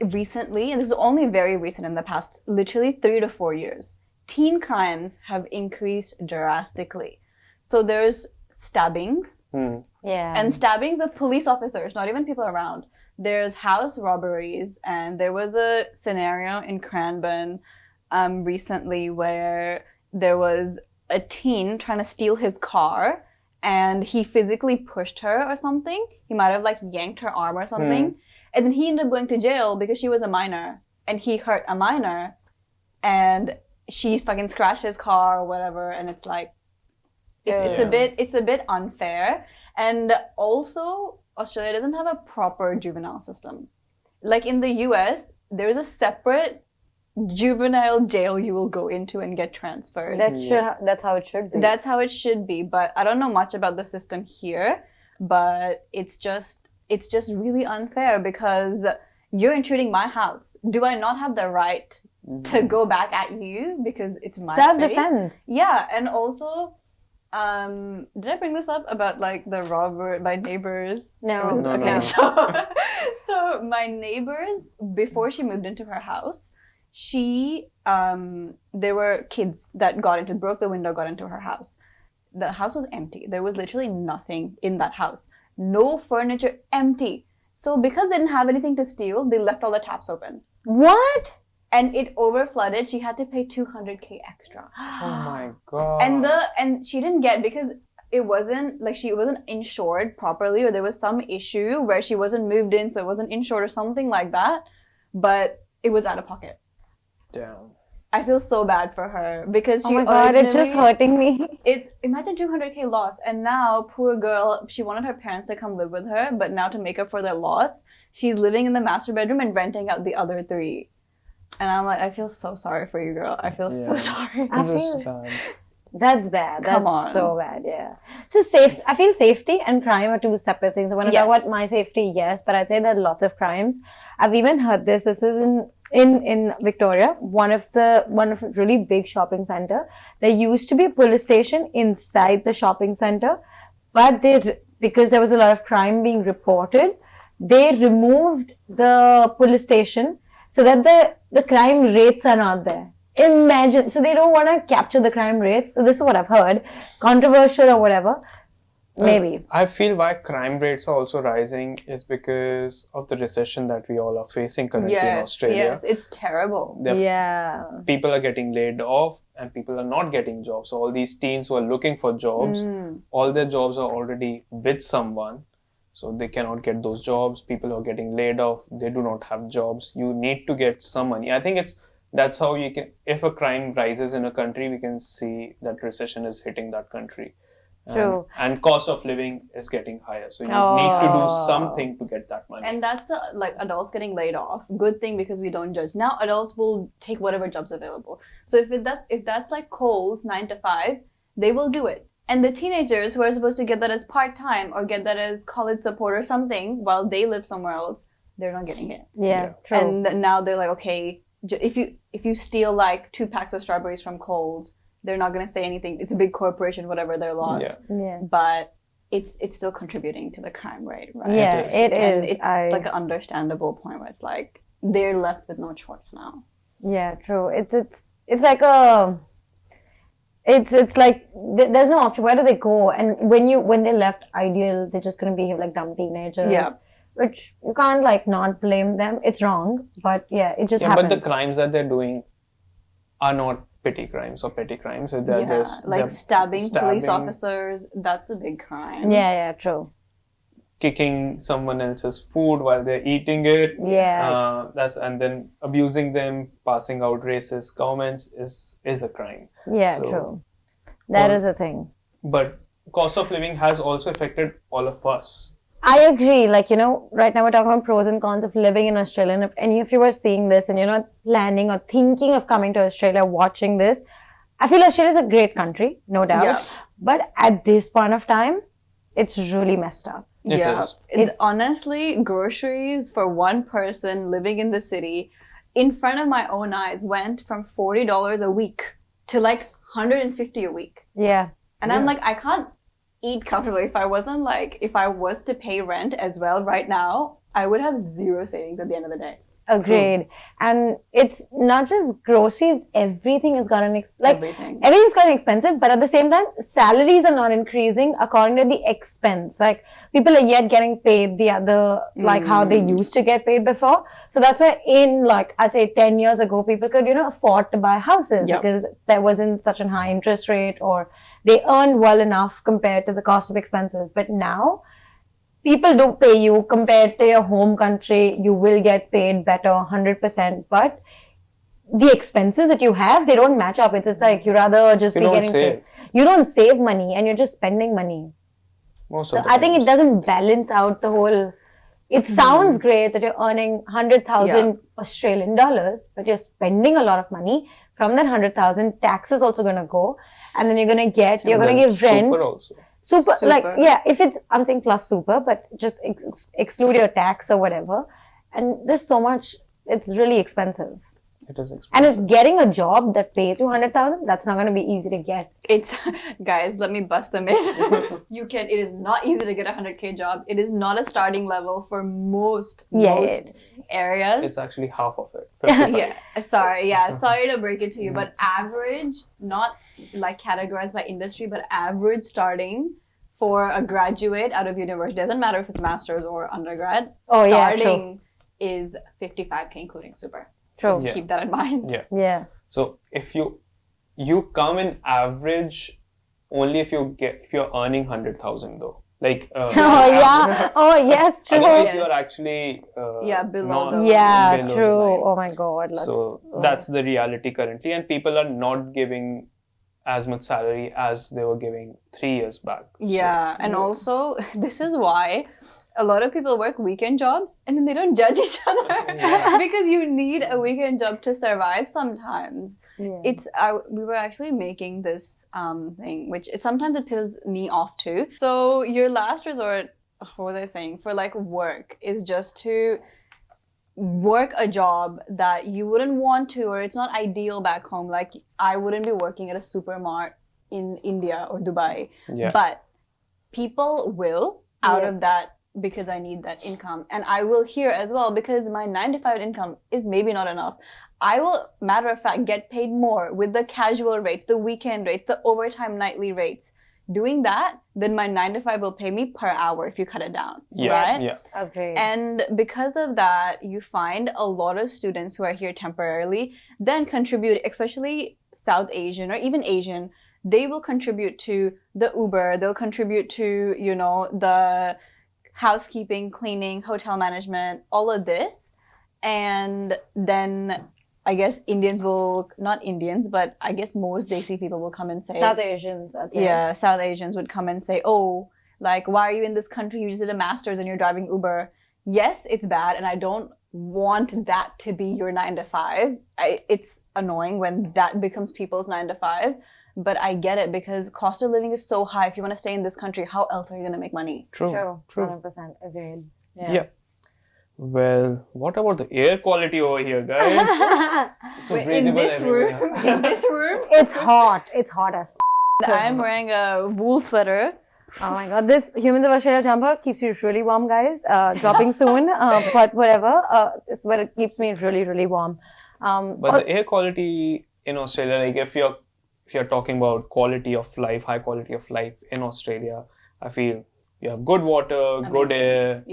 recently, and this is only very recent, in the past literally 3 to 4 years, teen crimes have increased drastically. So there's stabbings. Yeah. And stabbings of police officers, not even people around. There's house robberies, and there was a scenario in Cranbourne recently where there was a teen trying to steal his car, and he physically pushed her or something. He might have like yanked her arm or something. And then he ended up going to jail because she was a minor, and he hurt a minor, and she fucking scratched his car or whatever. And it's like, it's a bit unfair. And also, Australia doesn't have a proper juvenile system. Like in the US, there's a separate juvenile jail you will go into and get transferred. That's how it should be. That's how it should be. But I don't know much about the system here. But it's just really unfair because you're intruding my house. Do I not have the right to go back at you because it's my self-defense? Space? Yeah, and also, did I bring this up about like the robber by neighbors? No. Okay, so my neighbors, before she moved into her house, there were kids that broke the window, got into her house. The house was empty. There was literally nothing in that house. No furniture, empty. So because they didn't have anything to steal, they left all the taps open. What? And it overflooded. She had to pay $200K extra. Oh my God. And she didn't get, because it wasn't like she wasn't insured properly, or there was some issue where she wasn't moved in, so it wasn't insured or something like that. But it was out of pocket. Damn. I feel so bad for her because she. Oh my God, it's just hurting me. Imagine $200K loss, and now poor girl, she wanted her parents to come live with her, but now to make up for their loss, she's living in the master bedroom and renting out the other 3. And I'm like, I feel so sorry for you, girl. I feel so sorry. That's bad. Come That's on. so bad. Yeah. So I feel safety and crime are two separate things. So when I talk Yes. about my safety, yes, but I'd say there are lots of crimes. I've even heard this. This is in Victoria, one of a really big shopping center. There used to be a police station inside the shopping center, but because there was a lot of crime being reported, they removed the police station so that the crime rates are not there. Imagine, so they don't want to capture the crime rates. So this is what I've heard, controversial or whatever. Maybe. I feel why crime rates are also rising is because of the recession that we all are facing currently in Australia. Yes, it's terrible. Yeah. People are getting laid off and people are not getting jobs. So all these teens who are looking for jobs, all their jobs are already with someone. So they cannot get those jobs. People are getting laid off. They do not have jobs. You need to get some money. I think that's how you can, if a crime rises in a country, we can see that recession is hitting that country. True. And cost of living is getting higher. So you need to do something to get that money. And that's the adults getting laid off. Good thing because we don't judge. Now adults will take whatever jobs available. So if that's like Coles 9 to 5, they will do it. And the teenagers who are supposed to get that as part-time or get that as college support or something while they live somewhere else, they're not getting it. Yeah. True. And now they're like, okay, if you steal like 2 packs of strawberries from Coles, they're not going to say anything. It's a big corporation, whatever their loss. Yeah. But it's still contributing to the crime rate, right? Yeah, it And is. it's like an understandable point where it's like they're left with no choice now. Yeah, true. It's like it's like there's no option. Where do they go? And when they left Ideal, they're just gonna behave like dumb teenagers. Yeah. Which you can't like not blame them. It's wrong, but yeah, it just happens. But the crimes that they're doing are not petty crimes or petty crimes. So they're just like stabbing police officers. That's a big crime. Yeah, true. Kicking someone else's food while they're eating it. Yeah. And then abusing them, passing out racist comments is a crime. Yeah, So, true. That is a thing. But cost of living has also affected all of us. I agree. Like, right now we're talking about pros and cons of living in Australia. And if any of you are seeing this and you're not planning or thinking of coming to Australia, watching this, I feel Australia is a great country, no doubt. Yeah. But at this point of time, it's really messed up. It is. Honestly, groceries for one person living in the city, in front of my own eyes, went from $40 a week to like $150 a week. Yeah. And I'm like, I can't eat comfortably. If I was to pay rent as well right now, I would have zero savings at the end of the day. Agreed. And it's not just groceries, everything has gotten everything's gotten expensive, but at the same time, salaries are not increasing according to the expense. Like, people are yet getting paid the other, like how they used to get paid before. So that's why I'd say 10 years ago, people could, afford to buy houses because there wasn't such a high interest rate or they earned well enough compared to the cost of expenses. But now, people do pay you compared to your home country. You will get paid better, 100%. But the expenses that you have, they don't match up. It's like you rather just be getting paid. You don't save money and you're just spending money. So I think it doesn't balance out the whole. It sounds great that you're earning 100,000 Australian dollars, but you're spending a lot of money. From that 100,000, tax is also going to go. And then you're going to give rent. Super also. Super. I'm saying plus super, but just exclude your tax or whatever. And there's so much, it's really expensive. It is expensive. And if getting a job that pays you 100,000, that's not going to be easy to get. Guys, let me bust the myth. It is not easy to get a 100K job. It is not a starting level for most areas. It's actually half of it. 55. Sorry to break it to you, but average, not like categorized by industry, but average starting for a graduate out of university, doesn't matter if it's master's or undergrad, starting is 55K including super. True. Just keep that in mind. Yeah. So if you come in average only if you're earning 100,000 though. Like yes, true. Otherwise you're actually below. Below true. Oh my God. That's the reality currently, and people are not giving as much salary as they were giving 3 years back. And also this is why a lot of people work weekend jobs and then they don't judge each other because you need a weekend job to survive sometimes. we were actually making this thing, which sometimes it pisses me off too. So your last resort, what was I saying, for like work is just to work a job that you wouldn't want to, or it's not ideal back home. Like I wouldn't be working at a supermart in India or Dubai, but people will out of that because I need that income, and I will here as well because my 9 to 5 income is maybe not enough. I will, matter of fact, get paid more with the casual rates, the weekend rates, the overtime nightly rates. Doing that, then my 9 to 5 will pay me per hour if you cut it down, right? Yeah. Agreed. And because of that, you find a lot of students who are here temporarily then contribute, especially South Asian or even Asian, they will contribute to the Uber, they'll contribute to, you know, the housekeeping, cleaning, hotel management, all of this. And then I guess Indians will, not Indians, but I guess most Desi people will come and say... South Asians, I think. Yeah, South Asians would come and say, oh, like, why are you in this country? You just did a master's and you're driving Uber. Yes, it's bad, and I don't want that to be your 9 to 5. It's annoying when that becomes people's 9 to 5, but I get it because cost of living is so high. If you want to stay in this country, how else are you going to make money? True. 100% agreed. Yeah. Well, what about the air quality over here, guys? So In this room, It's hot. It's hot as I'm wearing a wool sweater. Oh my god, this Humans of Australia jumper keeps you really warm, guys. Dropping soon, but whatever. It's what it keeps me really, really warm. But the air quality in Australia, like if you're talking about quality of life, high quality of life in Australia, I feel you have good water, good air,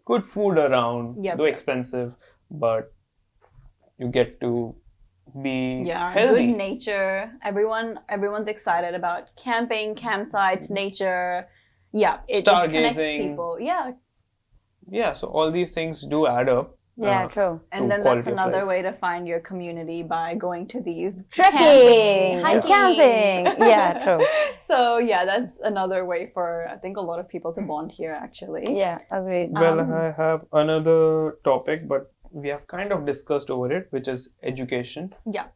good food around, though expensive, but you get to be healthy. Good nature. Everyone's excited about camping, campsites, nature. Yeah, it connects people. Yeah, so all these things do add up. Yeah, true. And then that's another way to find your community by going to these trekking and camping. Yeah, true. So yeah, that's another way for I think a lot of people to bond here actually. Yeah, agreed. Well, I have another topic, but we have kind of discussed over it, which is education. Yeah.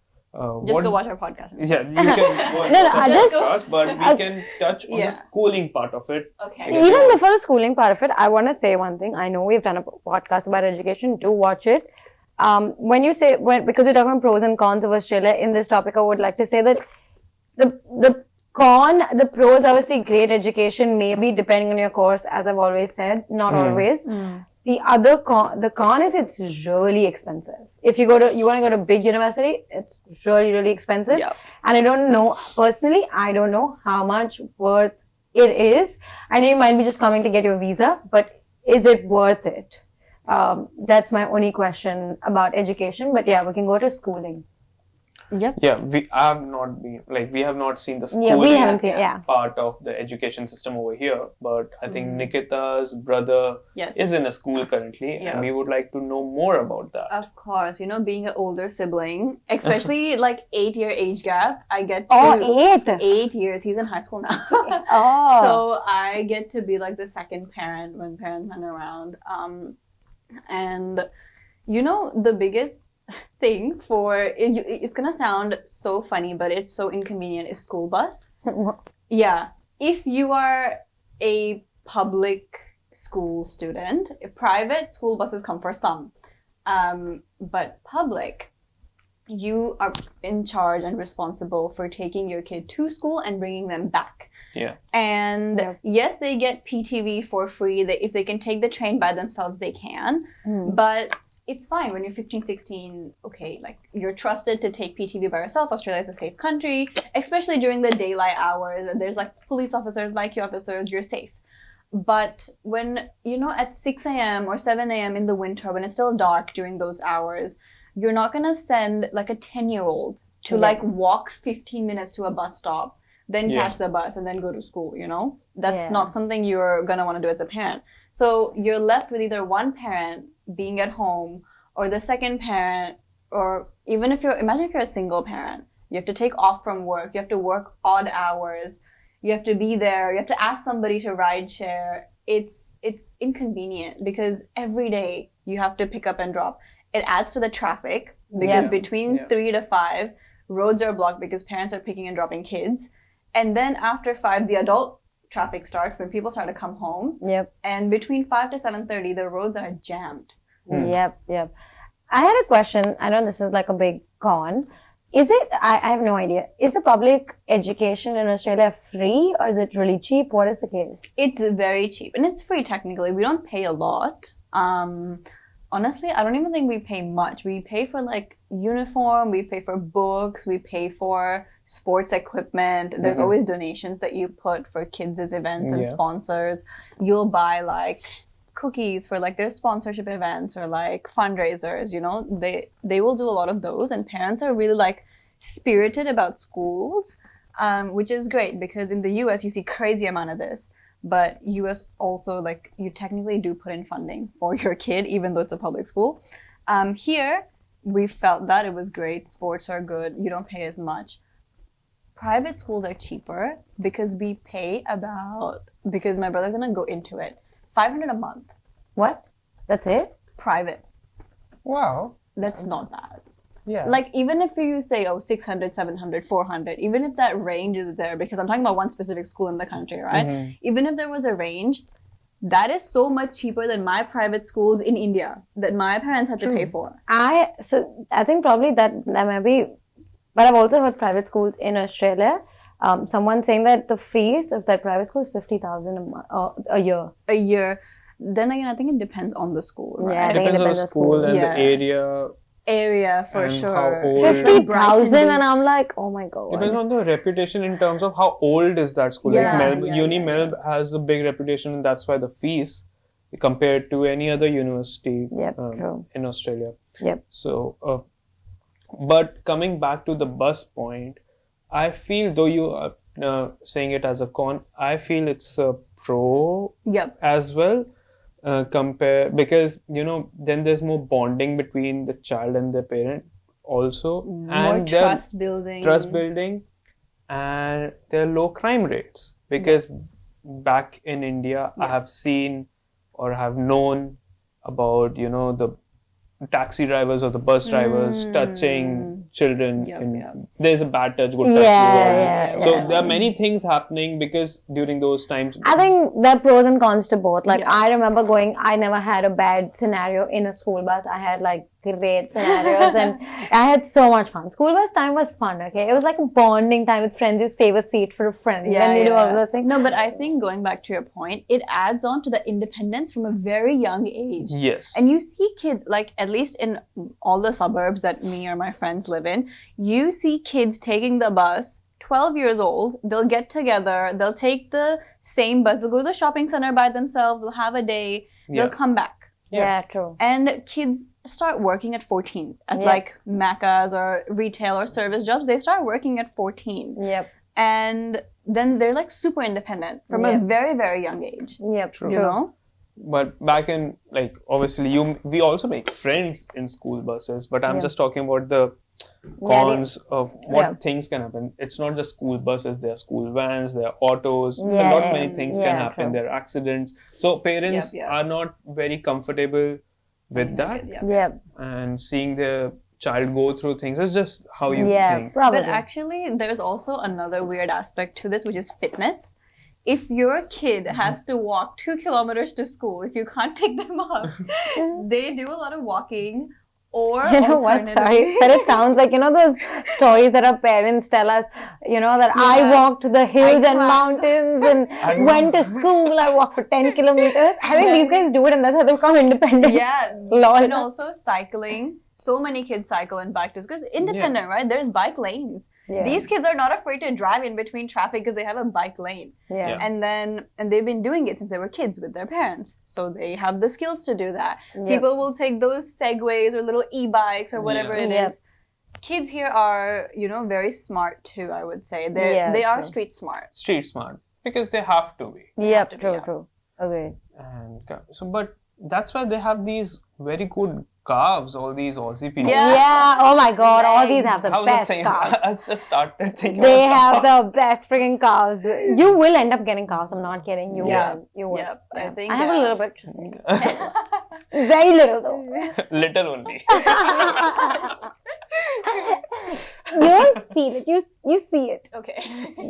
Just go watch our podcast. Yeah, you can watch our podcast, but we can touch on the schooling part of it. Okay. Even before the schooling part of it, I want to say one thing. I know we've done a podcast about education. Do watch it. When you say, because we're talking about pros and cons of Australia, in this topic, I would like to say that the pros, obviously, great education, maybe depending on your course, as I've always said, not always. The other con is it's really expensive. If you want to go to a big university, it's really, really expensive. Yeah. And I don't know, personally, I don't know how much worth it is. I know you might be just coming to get your visa, but is it worth it? That's my only question about education. But yeah, we can go to schooling. Yep. Yeah, we have not seen the schooling part of the education system over here. But I think Nikita's brother is in a school currently, and we would like to know more about that. Of course, being an older sibling, especially like 8-year age gap, I get to 8 years. He's in high school now. So I get to be like the second parent when parents aren't around. And the biggest thing it's gonna sound so funny, but it's so inconvenient, is school bus. Yeah, if you are a public school student, private school buses come for some, but public, you are in charge and responsible for taking your kid to school and bringing them back. Yeah. And yes, they get PTV for free. If they can take the train by themselves, they can. But it's fine when you're 15, 16, okay, like you're trusted to take PTV by yourself. Australia is a safe country, especially during the daylight hours. And there's like police officers, bike officers, you're safe. But when, at 6 a.m. or 7 a.m. in the winter, when it's still dark during those hours, you're not going to send like a 10-year-old to like walk 15 minutes to a bus stop, then catch the bus and then go to school, That's not something you're going to want to do as a parent. So you're left with either one parent being at home, or the second parent, or even imagine if you're a single parent, you have to take off from work, you have to work odd hours, you have to be there, you have to ask somebody to ride share. It's inconvenient because every day you have to pick up and drop. It adds to the traffic because between 3 to 5, roads are blocked because parents are picking and dropping kids. And then after 5, the adult traffic starts when people start to come home. Yep. And between 5 to 7:30, the roads are jammed. Yep. I had a question. I know this is like a big con. Is it, I have no idea. Is the public education in Australia free or is it really cheap? What is the case? It's very cheap and it's free technically. We don't pay a lot. Honestly, I don't even think we pay much. We pay for like uniform, we pay for books, we pay for sports equipment. There's always donations that you put for kids' events and sponsors. You'll buy like cookies for like their sponsorship events or like fundraisers, you know, they will do a lot of those, and parents are really like spirited about schools, which is great because in the US you see crazy amount of this, but US also like you technically do put in funding for your kid even though it's a public school. Here we felt that it was great, sports are good, you don't pay as much. Private schools are cheaper because we pay because my brother's gonna go into it, $500 a month. What? That's it? Private. Wow. That's not bad. Yeah. Like, even if you say, 600, 700, 400, even if that range is there, because I'm talking about one specific school in the country, right? Even if there was a range, that is so much cheaper than my private schools in India that my parents had to pay for. I think probably that might be, but I've also heard private schools in Australia. Someone saying that the fees of that private school is $50,000 a year. A year. Then again, I think it depends on the school, right? Yeah, I it think depends on the school and the area. Area for and sure. how old. 50,000 and I'm like, oh my god. Depends on the reputation in terms of how old is that school. Yeah, like Uni yeah. Melb has a big reputation, and that's why the fees compared to any other university True. in Australia. Yep. So, but coming back to the bus point, I feel though you are saying it as a con, I feel it's a pro as well. Because then there's more bonding between the child and the parent also, and trust building, and there are low crime rates because back in India I have seen or have known about the taxi drivers or the bus drivers touching children. There's a bad touch, good touch. So there are many things happening because during those times. I think there are pros and cons to both. Like I remember I never had a bad scenario in a school bus. I had like great scenarios and I had so much fun. School bus time was fun, okay? It was like a bonding time with friends. You save a seat for a friend and you do all those things. No, but I think going back to your point, it adds on to the independence from a very young age. Yes. And you see kids, like at least in all the suburbs that me or my friends live in, you see kids taking the bus, 12 years old, they'll get together, they'll take the same bus, they'll go to the shopping center by themselves, they'll have a day, they'll come back. Yeah, true. And kids start working at 14 at like Macca's or retail or service jobs. They start working at 14. Yep. And then they're like super independent from a very, very young age. Yep, true. You know? But back in, like, obviously we also make friends in school buses, but I'm just talking about the cons of what things can happen. It's not just school buses, there are school vans, there are autos, a lot many things can happen, there are accidents. So parents are not very comfortable with that. And seeing their child go through things is just how you think. Probably. But actually, there's also another weird aspect to this, which is fitness. If your kid has to walk 2 kilometers to school, if you can't pick them up, they do a lot of walking. Or you know what? Sorry, but it sounds like those stories that our parents tell us. That I walked the hills and mountains and went to school. I walked for 10 kilometers. I think these guys do it, and that's how they become independent. Yeah, Lol. And also cycling. So many kids cycle and bike to school. It's independent, right? There's bike lanes. Yeah. These kids are not afraid to drive in between traffic because they have a bike lane. Yeah. And they've been doing it since they were kids with their parents. So they have the skills to do that. People will take those segways or little e-bikes or whatever it is. Kids here are, very smart too, I would say. They are street smart. Street smart. Because they have to be. Yep, true. Agreed. And so, but that's why they have these very good calves, all these Aussie people. Yeah, oh my god, Aussies have the best calves. I just started thinking they have the best freaking calves. You will end up getting calves, I'm not kidding. You will. You will. Yep, I think I have a little bit. Very little though. Little only. You don't feel it. You see it. Okay.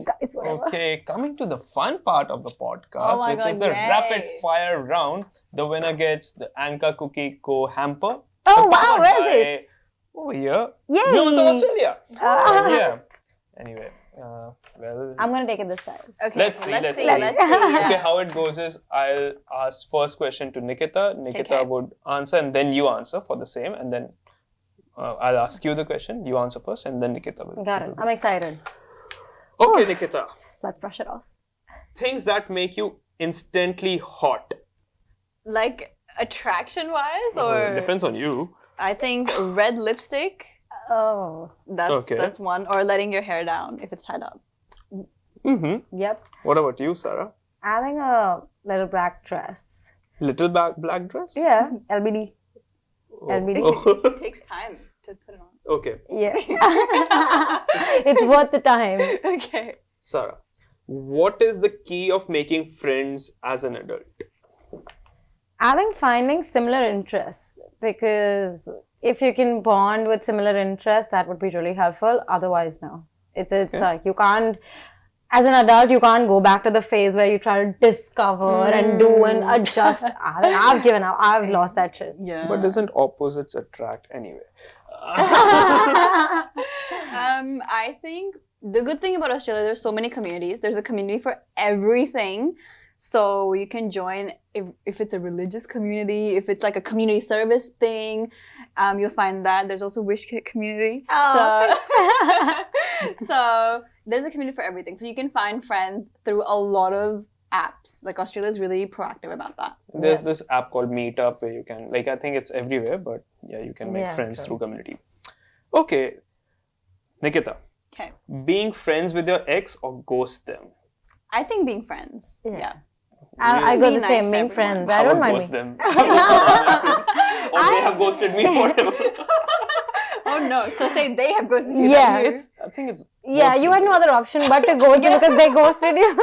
Guys, whatever. Okay, coming to the fun part of the podcast, Oh my which God, is the yay. rapid fire round. The winner gets the Anka Cookie Co hamper. Oh, wow, powered where is by- it? Over here. Yay! No, it's Australia. Ah. Yeah. Anyway, well. I'm gonna take it this time. Okay. Let's see. Let's see. Okay, Yeah. how it goes is I'll ask first question to Nikita. Nikita Okay. would answer and then you answer for the same. And then I'll ask you the question. You answer first and then Nikita will. Got it. I'm excited. Okay, Nikita. Let's brush it off. Things that make you instantly hot. Like attraction-wise, or Depends on you. I think red lipstick. Oh. That's one. Or letting your hair down if it's tied up. Mm-hmm. Yep. What about you, Sarah? I think a little black dress. Little black dress? Yeah. LBD. Oh. LBD. It takes time to put it on. Okay. Yeah. It's worth the time. Okay. Sarah, what is the key of making friends as an adult? I think finding similar interests, because if you can bond with similar interests, that would be really helpful. Otherwise, no. It's like you can't, as an adult, you can't go back to the phase where you try to discover and do and adjust. I've given up. I've lost that shit. Yeah. But doesn't opposites attract anyway? I think the good thing about Australia, there's so many communities. There's a community for everything. So you can join if it's a religious community, if it's like a community service thing, you'll find that. There's also Wish Kit community. Oh. So there's a community for everything. So you can find friends through a lot of apps. Like Australia is really proactive about that. There's this app called Meetup where you can, like, I think it's everywhere, but yeah, you can make friends through community. Okay. Nikita. Okay. Being friends with your ex or ghost them? I think being friends. Yeah. I go Be the nice same, to being everyone. friends. I I don't would mind ghost being. them. Or they have ghosted me, whatever. Oh no, so say they have ghosted you. Yeah. not you. I think it's. Yeah, you had no other option but to ghost them because they ghosted you.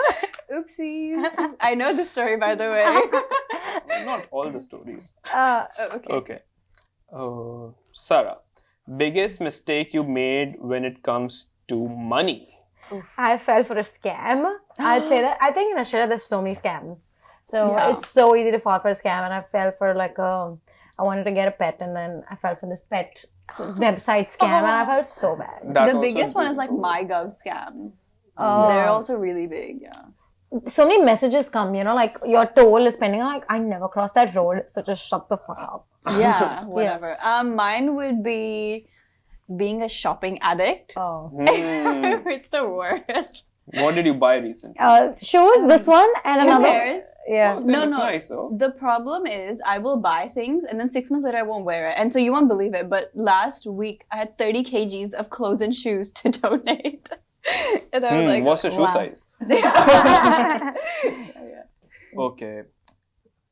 Oopsies. I know the story, by the way. Not all the stories. Oh, okay. Okay. Sarah, biggest mistake you made when it comes to money? I fell for a scam. I'd say that. I think in Australia there's so many scams. So Yeah. it's so easy to fall for a scam. And I fell for I wanted to get a pet and then I fell for this pet website scam and I felt so bad. That The also biggest one big. is like MyGov scams. Oh. They're also really big, yeah. So many messages come, like your toll is pending. I'm like, I never crossed that road, so just shut the fuck up. Yeah, whatever. Mine would be being a shopping addict. Oh. It's the worst. What did you buy recently? Shoes, this one and 2 another. pairs. Yeah. Oh, they No, look no. nice though. The problem is I will buy things and then 6 months later I won't wear it. And so you won't believe it, but last week I had 30 kgs of clothes and shoes to donate. And I was like, What's your shoe wow. size? Okay.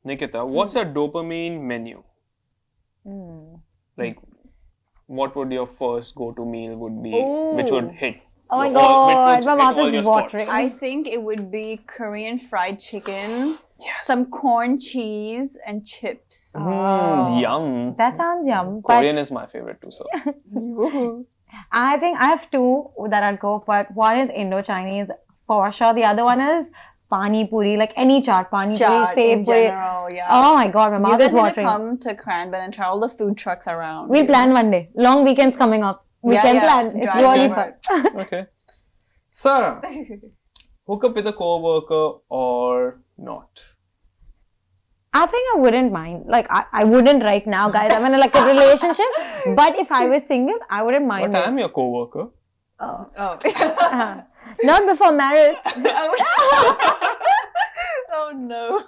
Nikita, what's your dopamine menu? Like, what would your first go-to meal would be, which would hit? Oh my All- god, which my hit mouth all is your spots? watering. I think it would be Korean fried chicken, Yes. some corn cheese, and chips. Yum. That sounds yum. But Korean is my favorite too, so. I think I have two that I'd go, but one is Indo-Chinese for sure. The other one is Pani Puri, like any chaat, Pani Puri, Chaat in Sev Puri. general, yeah. Oh my god, my You mouth guys is need to watering. come to Cranbourne and try all the food trucks around. We'll plan one day. Long weekends coming up. We Yeah, can yeah. plan. It's Drive really over. fun. Okay. Sarah, hook up with a co-worker or not? I think I wouldn't mind. Like, I wouldn't right now, guys. I'm in a relationship. But if I was single, I wouldn't mind. But I'm your co-worker. Oh. Oh. Not before marriage. Oh no.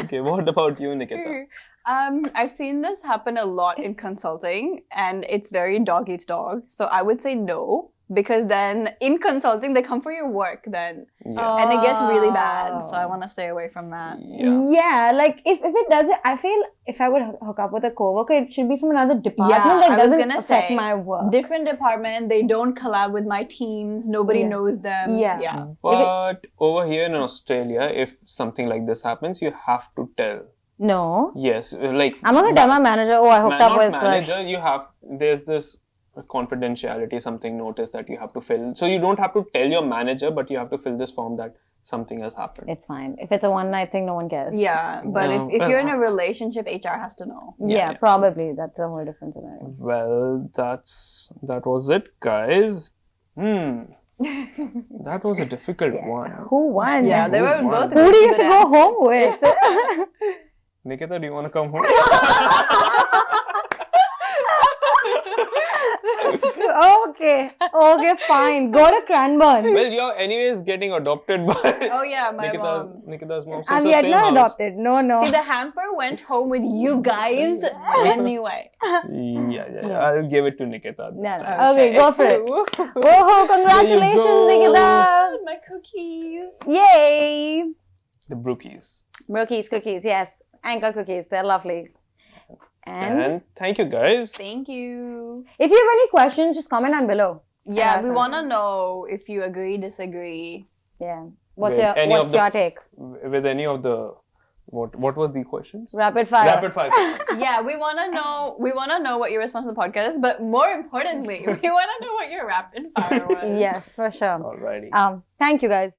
Okay, what about you, Nikita? I've seen this happen a lot in consulting and it's very dog eats dog. So I would say no, because then in consulting they come for your work then Yeah. and it gets really bad. So I want to stay away from that. Yeah. Yeah, like if it doesn't, I feel if I would hook up with a coworker, it should be from another department Yeah, that I was doesn't gonna affect say, my work. Different department, they don't collab with my teams, nobody Yeah. knows them. Yeah. But over here in Australia, if something like this happens, you have to tell. No. Yes, like I'm not gonna tell my manager, oh, I hooked up not with manager. You have there's this confidentiality something notice that you have to fill. So you don't have to tell your manager, but you have to fill this form that something has happened. It's fine. If it's a one night thing, no one cares. Yeah, but No, if well, you're in a relationship, HR has to know. Yeah, yeah. probably. That's a whole different scenario. Well, that was it, guys. That was a difficult one. Who won? Yeah, they were Who won? both. Who do you have good to go answers. home with? Nikita, do you want to come home? Okay, fine. Go to Cranbourne. Well, you're anyways getting adopted by Oh yeah, my mom. Nikita's mom. So I'm it's the yet same not house. adopted. No. See, the hamper went home with you guys anyway. Yeah. I'll give it to Nikita this No, time. no. Okay, go for it. Woohoo! Congratulations, go. Nikita! My cookies. Yay! The brookies. Brookies, cookies, yes. Anka cookies, they're lovely. And thank you, guys. Thank you. If you have any questions, just comment down below. Yeah, we Awesome. want to know if you agree, disagree. Yeah. What's With your any of the your take? With any of the what was the questions? Rapid fire. Rapid fire questions. Yeah, we want to know. We want to know what your response to the podcast is, but more importantly, we want to know what your rapid fire was. Yes, for sure. Alrighty. Thank you guys.